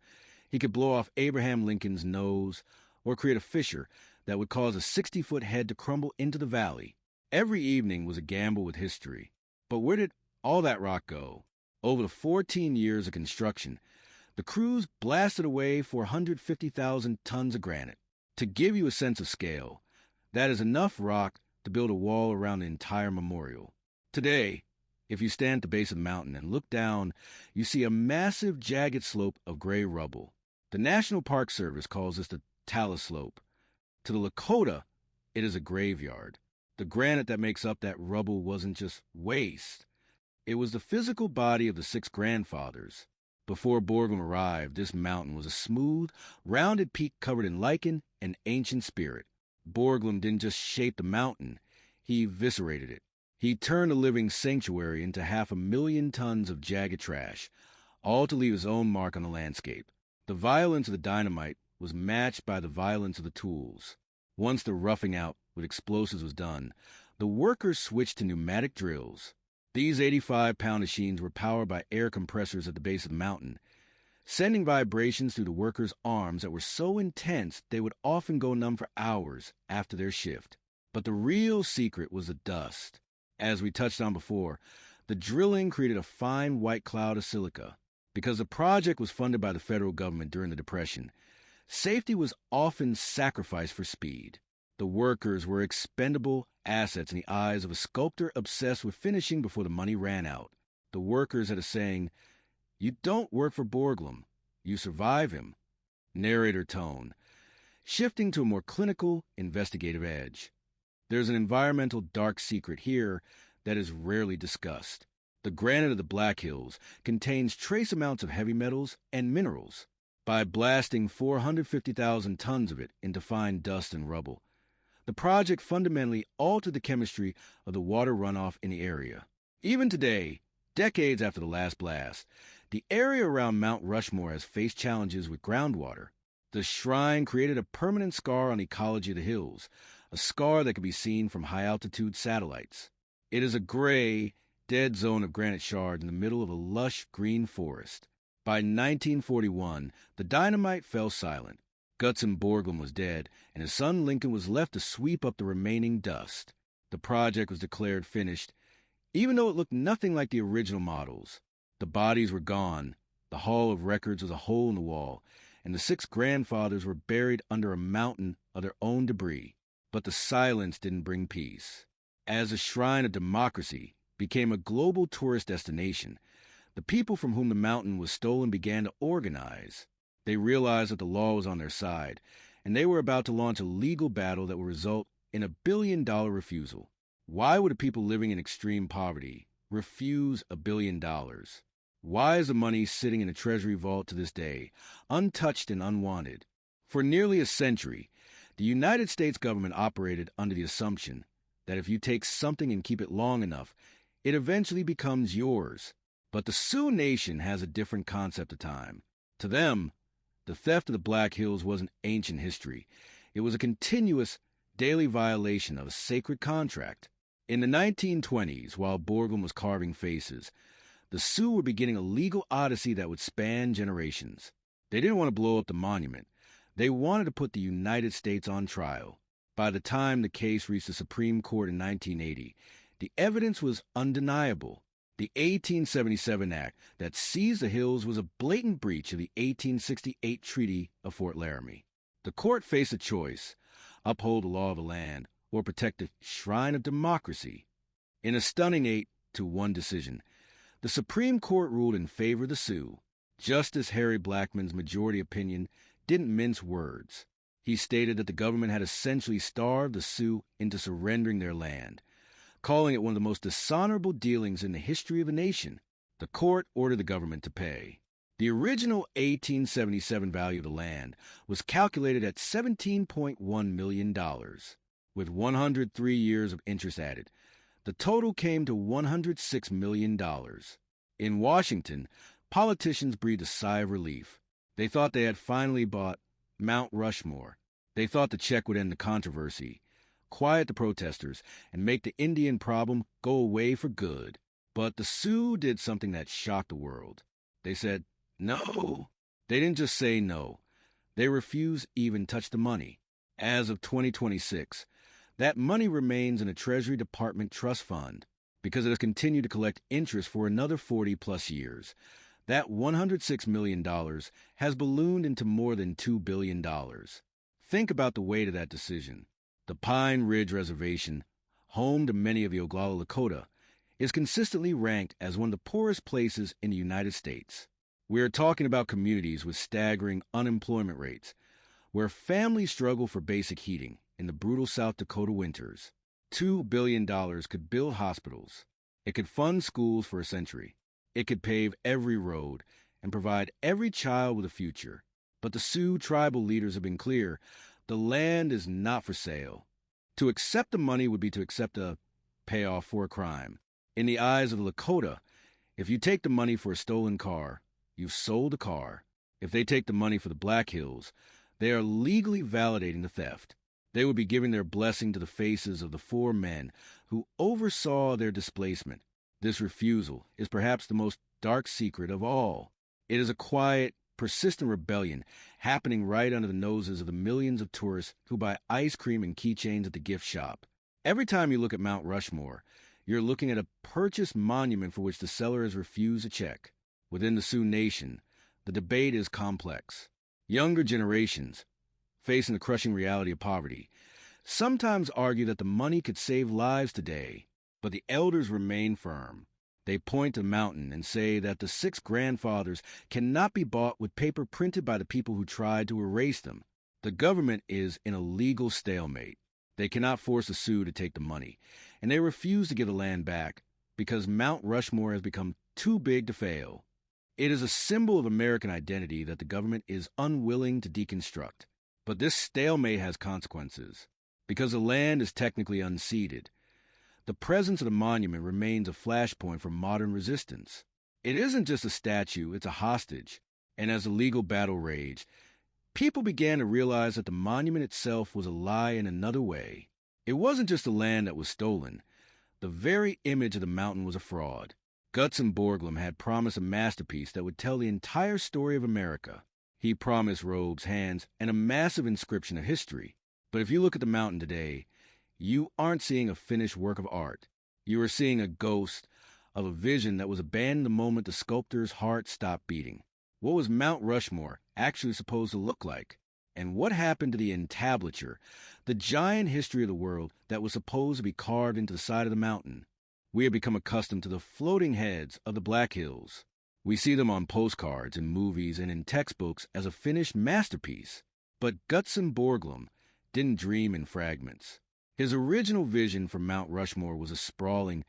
he could blow off Abraham Lincoln's nose or create a fissure that would cause a 60-foot head to crumble into the valley. Every evening was a gamble with history. But where did all that rock go? Over the 14 years of construction, the crews blasted away 450,000 tons of granite. To give you a sense of scale, that is enough rock to build a wall around the entire memorial. Today, if you stand at the base of the mountain and look down, you see a massive, jagged slope of gray rubble. The National Park Service calls this the Talus Slope. To the Lakota, it is a graveyard. The granite that makes up that rubble wasn't just waste. It was the physical body of the six grandfathers. Before Borglum arrived, this mountain was a smooth, rounded peak covered in lichen and ancient spirit. Borglum didn't just shape the mountain, he eviscerated it. He turned a living sanctuary into 500,000 tons of jagged trash, all to leave his own mark on the landscape. The violence of the dynamite was matched by the violence of the tools. Once the roughing out with explosives was done, the workers switched to pneumatic drills. These 85-pound machines were powered by air compressors at the base of the mountain, sending vibrations through the workers' arms that were so intense they would often go numb for hours after their shift. But the real secret was the dust. As we touched on before, the drilling created a fine white cloud of silica. Because the project was funded by the federal government during the Depression, safety was often sacrificed for speed. The workers were expendable assets in the eyes of a sculptor obsessed with finishing before the money ran out. The workers had a saying, "You don't work for Borglum, you survive him." Narrator tone, shifting to a more clinical, investigative edge. There's an environmental dark secret here that is rarely discussed. The granite of the Black Hills contains trace amounts of heavy metals and minerals. By blasting 450,000 tons of it into fine dust and rubble, the project fundamentally altered the chemistry of the water runoff in the area. Even today, decades after the last blast, the area around Mount Rushmore has faced challenges with groundwater. The shrine created a permanent scar on the ecology of the hills, a scar that can be seen from high-altitude satellites. It is a gray, dead zone of granite shards in the middle of a lush green forest. By 1941, the dynamite fell silent. Gutzon Borglum was dead, and his son Lincoln was left to sweep up the remaining dust. The project was declared finished, even though it looked nothing like the original models. The bodies were gone, the Hall of Records was a hole in the wall, and the six grandfathers were buried under a mountain of their own debris. But the silence didn't bring peace. As a shrine of democracy became a global tourist destination, the people from whom the mountain was stolen began to organize. They realized that the law was on their side, and they were about to launch a legal battle that would result in $1 billion refusal. Why would the people living in extreme poverty refuse $1 billion? Why is the money sitting in the Treasury vault to this day, untouched and unwanted? For nearly a century, the United States government operated under the assumption that if you take something and keep it long enough, it eventually becomes yours. But the Sioux Nation has a different concept of time. To them, the theft of the Black Hills wasn't ancient history. It was a continuous, daily violation of a sacred contract. In the 1920s, while Borglum was carving faces, the Sioux were beginning a legal odyssey that would span generations. They didn't want to blow up the monument. They wanted to put the United States on trial. By the time the case reached the Supreme Court in 1980, the evidence was undeniable. The 1877 Act that seized the hills was a blatant breach of the 1868 Treaty of Fort Laramie. The court faced a choice: uphold the law of the land or protect the shrine of democracy. In a stunning 8-1 decision, the Supreme Court ruled in favor of the Sioux. Justice Harry Blackmun's majority opinion didn't mince words. He stated that the government had essentially starved the Sioux into surrendering their land, calling it one of the most dishonorable dealings in the history of the nation. The court ordered the government to pay. The original 1877 value of the land was calculated at $17.1 million. With 103 years of interest added, the total came to $106 million. In Washington, politicians breathed a sigh of relief. They thought they had finally bought Mount Rushmore. They thought the check would end the controversy, quiet the protesters, and make the Indian problem go away for good. But the Sioux did something that shocked the world. They said, no. They didn't just say no. They refused even touch the money. As of 2026, that money remains in a Treasury Department trust fund because it has continued to collect interest for another 40-plus years. That $106 million has ballooned into more than $2 billion. Think about the weight of that decision. The Pine Ridge Reservation, home to many of the Oglala Lakota, is consistently ranked as one of the poorest places in the United States. We are talking about communities with staggering unemployment rates, where families struggle for basic heating in the brutal South Dakota winters. $2 billion could build hospitals. It could fund schools for a century. It could pave every road and provide every child with a future. But the Sioux tribal leaders have been clear. The land is not for sale. To accept the money would be to accept a payoff for a crime. In the eyes of the Lakota, if you take the money for a stolen car, you've sold a car. If they take the money for the Black Hills, they are legally validating the theft. They would be giving their blessing to the faces of the 4 men who oversaw their displacement. This refusal is perhaps the most dark secret of all. It is a quiet, persistent rebellion happening right under the noses of the millions of tourists who buy ice cream and keychains at the gift shop. Every time you look at Mount Rushmore, you're looking at a purchased monument for which the seller has refused a check. Within the Sioux Nation, the debate is complex. Younger generations, facing the crushing reality of poverty, sometimes argue that the money could save lives today, but the elders remain firm. They point to the mountain and say that the 6 grandfathers cannot be bought with paper printed by the people who tried to erase them. The government is in a legal stalemate. They cannot force the Sioux to take the money, and they refuse to give the land back because Mount Rushmore has become too big to fail. It is a symbol of American identity that the government is unwilling to deconstruct. But this stalemate has consequences. Because the land is technically unceded, the presence of the monument remains a flashpoint for modern resistance. It isn't just a statue, it's a hostage. And as the legal battle raged, people began to realize that the monument itself was a lie in another way. It wasn't just the land that was stolen. The very image of the mountain was a fraud. Gutzon Borglum had promised a masterpiece that would tell the entire story of America. He promised robes, hands, and a massive inscription of history. But if you look at the mountain today, you aren't seeing a finished work of art. You are seeing a ghost of a vision that was abandoned the moment the sculptor's heart stopped beating. What was Mount Rushmore actually supposed to look like? And what happened to the entablature, the giant history of the world that was supposed to be carved into the side of the mountain? We have become accustomed to the floating heads of the Black Hills. We see them on postcards, in movies, and in textbooks as a finished masterpiece. But Gutzon Borglum didn't dream in fragments. His original vision for Mount Rushmore was a sprawling,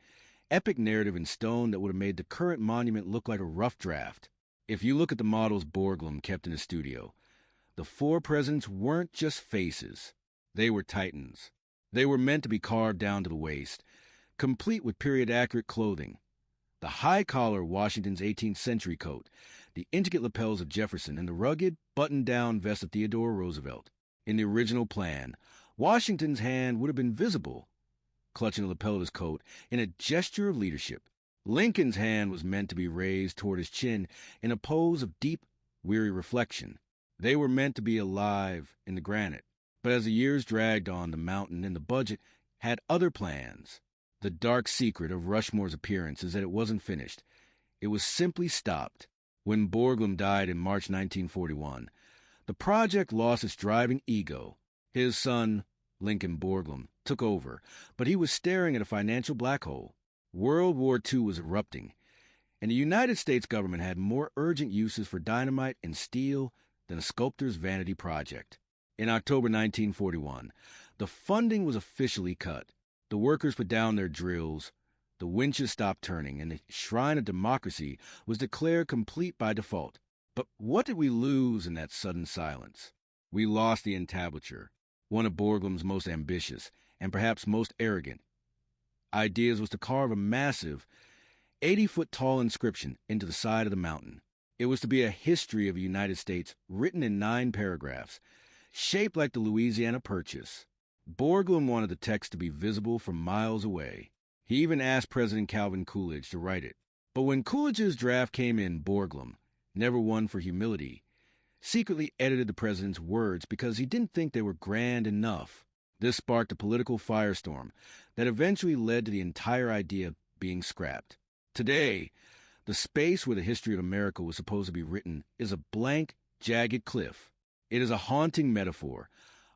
epic narrative in stone that would have made the current monument look like a rough draft. If you look at the models Borglum kept in his studio, the 4 presidents weren't just faces. They were titans. They were meant to be carved down to the waist, complete with period-accurate clothing. The high-collar Washington's 18th century coat, the intricate lapels of Jefferson, and the rugged, buttoned-down vest of Theodore Roosevelt. In the original plan, Washington's hand would have been visible, clutching the lapel of his coat in a gesture of leadership. Lincoln's hand was meant to be raised toward his chin in a pose of deep, weary reflection. They were meant to be alive in the granite. But as the years dragged on, the mountain and the budget had other plans. The dark secret of Rushmore's appearance is that it wasn't finished. It was simply stopped. When Borglum died in March 1941, the project lost its driving ego. His son, Lincoln Borglum, took over, but he was staring at a financial black hole. World War II was erupting, and the United States government had more urgent uses for dynamite and steel than a sculptor's vanity project. In October 1941, the funding was officially cut. The workers put down their drills, the winches stopped turning, and the shrine of democracy was declared complete by default. But what did we lose in that sudden silence? We lost the entablature, one of Borglum's most ambitious and perhaps most arrogant ideas was to carve a massive 80-foot-tall inscription into the side of the mountain. It was to be a history of the United States written in 9 paragraphs, shaped like the Louisiana Purchase. Borglum wanted the text to be visible from miles away. He even asked President Calvin Coolidge to write it. But when Coolidge's draft came in, Borglum, never one for humility, secretly edited the president's words because he didn't think they were grand enough. This sparked a political firestorm that eventually led to the entire idea being scrapped. Today, the space where the history of America was supposed to be written is a blank, jagged cliff. It is a haunting metaphor,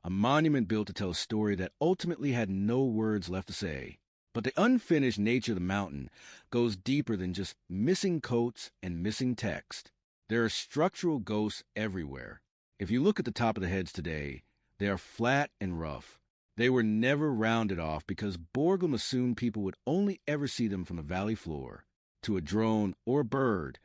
a monument built to tell a story that ultimately had no words left to say. But the unfinished nature of the mountain goes deeper than just missing coats and missing text. There are structural ghosts everywhere. If you look at the top of the heads today, they are flat and rough. They were never rounded off because Borglum assumed people would only ever see them from the valley floor. To a drone or a bird,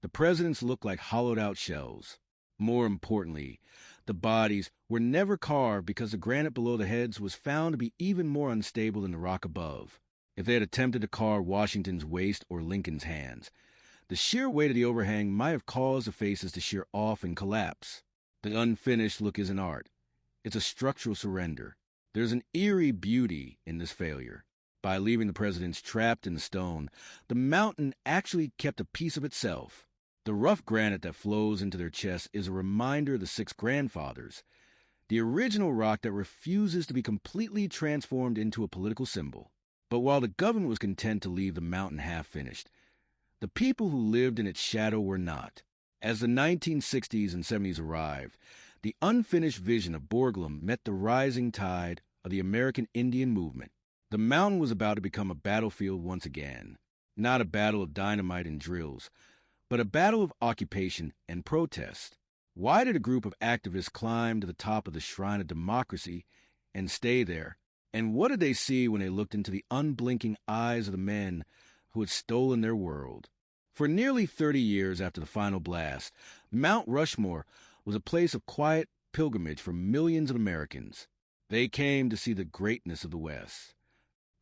the presidents looked like hollowed-out shells. More importantly, the bodies were never carved because the granite below the heads was found to be even more unstable than the rock above. If they had attempted to carve Washington's waist or Lincoln's hands, the sheer weight of the overhang might have caused the faces to shear off and collapse. The unfinished look isn't art. It's a structural surrender. There's an eerie beauty in this failure. By leaving the presidents trapped in the stone, the mountain actually kept a piece of itself. The rough granite that flows into their chests is a reminder of the 6 grandfathers, the original rock that refuses to be completely transformed into a political symbol. But while the government was content to leave the mountain half-finished, the people who lived in its shadow were not. As the 1960s and 70s arrived, the unfinished vision of Borglum met the rising tide of the American Indian movement. The mountain was about to become a battlefield once again, not a battle of dynamite and drills, but a battle of occupation and protest. Why did a group of activists climb to the top of the shrine of democracy and stay there? And what did they see when they looked into the unblinking eyes of the men who had stolen their world? For nearly 30 years after the final blast, Mount Rushmore was a place of quiet pilgrimage for millions of Americans. They came to see the greatness of the West.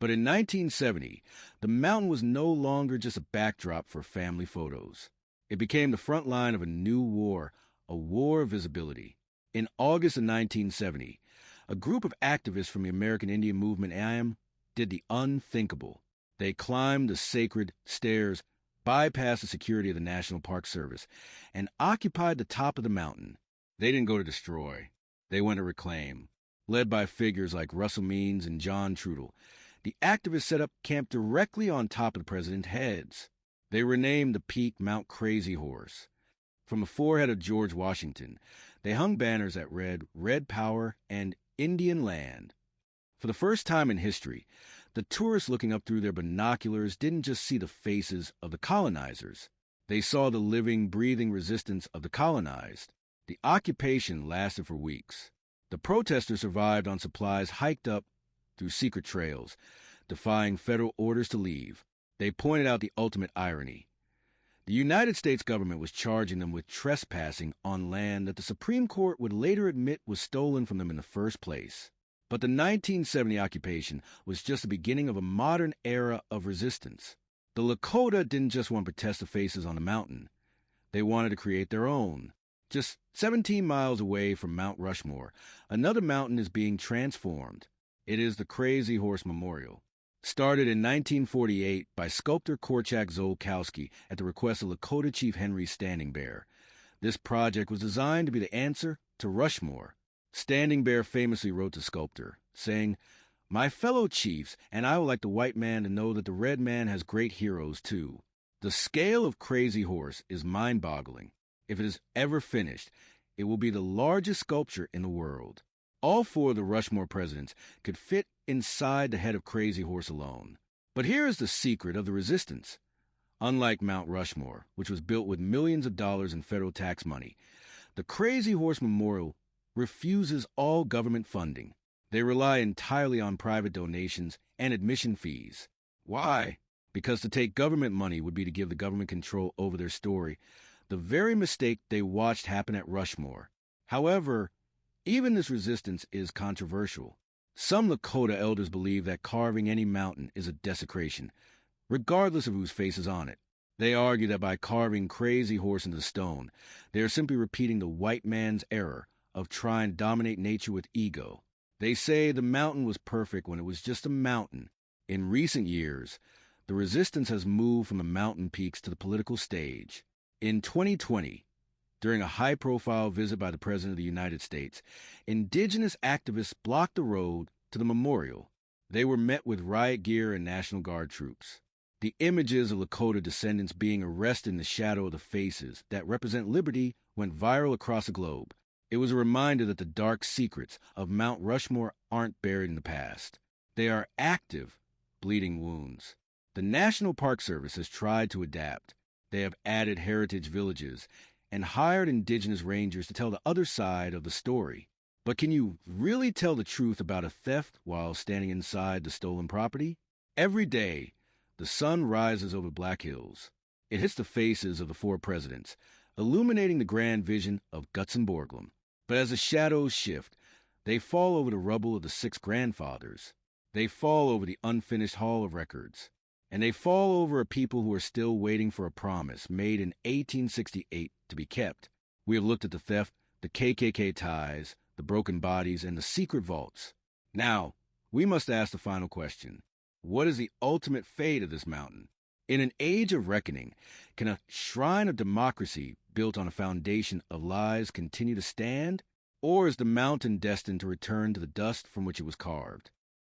But in 1970, the mountain was no longer just a backdrop for family photos. It became the front line of a new war, a war of visibility. In August of 1970, a group of activists from the American Indian Movement (AIM) did the unthinkable. They climbed the sacred stairs, bypassed the security of the National Park Service, and occupied the top of the mountain. They didn't go to destroy. They went to reclaim. Led by figures like Russell Means and John Trudell, the activists set up camp directly on top of the president's heads. They renamed the peak Mount Crazy Horse. From the forehead of George Washington, they hung banners that read Red Power and Indian Land. For the first time in history, the tourists looking up through their binoculars didn't just see the faces of the colonizers. They saw the living, breathing resistance of the colonized. The occupation lasted for weeks. The protesters survived on supplies hiked up through secret trails, defying federal orders to leave. They pointed out the ultimate irony. The United States government was charging them with trespassing on land that the Supreme Court would later admit was stolen from them in the first place. But the 1970 occupation was just the beginning of a modern era of resistance. The Lakota didn't just want to protest the faces on the mountain. They wanted to create their own. Just 17 miles away from Mount Rushmore, another mountain is being transformed. It is the Crazy Horse Memorial. Started in 1948 by sculptor Korczak Zolkowski at the request of Lakota Chief Henry Standing Bear. This project was designed to be the answer to Rushmore. Standing Bear famously wrote to sculptor, saying, "My fellow chiefs and I would like the white man to know that the red man has great heroes too." The scale of Crazy Horse is mind-boggling. If it is ever finished, it will be the largest sculpture in the world. All 4 of the Rushmore presidents could fit inside the head of Crazy Horse alone. But here is the secret of the resistance. Unlike Mount Rushmore, which was built with millions of dollars in federal tax money, the Crazy Horse Memorial refuses all government funding. They rely entirely on private donations and admission fees. Why? Because to take government money would be to give the government control over their story, the very mistake they watched happen at Rushmore. However, even this resistance is controversial. Some Lakota elders believe that carving any mountain is a desecration, regardless of whose face is on it. They argue that by carving Crazy Horse into stone, they are simply repeating the white man's error of trying to dominate nature with ego. They say the mountain was perfect when it was just a mountain. In recent years, the resistance has moved from the mountain peaks to the political stage. In 2020, during a high-profile visit by the President of the United States, indigenous activists blocked the road to the memorial. They were met with riot gear and National Guard troops. The images of Lakota descendants being arrested in the shadow of the faces that represent liberty went viral across the globe. It was a reminder that the dark secrets of Mount Rushmore aren't buried in the past. They are active, bleeding wounds. The National Park Service has tried to adapt. They have added heritage villages and hired indigenous rangers to tell the other side of the story. But can you really tell the truth about a theft while standing inside the stolen property? Every day, the sun rises over Black Hills. It hits the faces of the four presidents, illuminating the grand vision of Gutzon Borglum. But as the shadows shift, they fall over the rubble of the six grandfathers. They fall over the unfinished Hall of Records. And they fall over a people who are still waiting for a promise made in 1868 to be kept. We have looked at the theft, the KKK ties, the broken bodies, and the secret vaults. Now, we must ask the final question. What is the ultimate fate of this mountain? In an age of reckoning, can a shrine of democracy built on a foundation of lies continue to stand? Or is the mountain destined to return to the dust from which it was carved?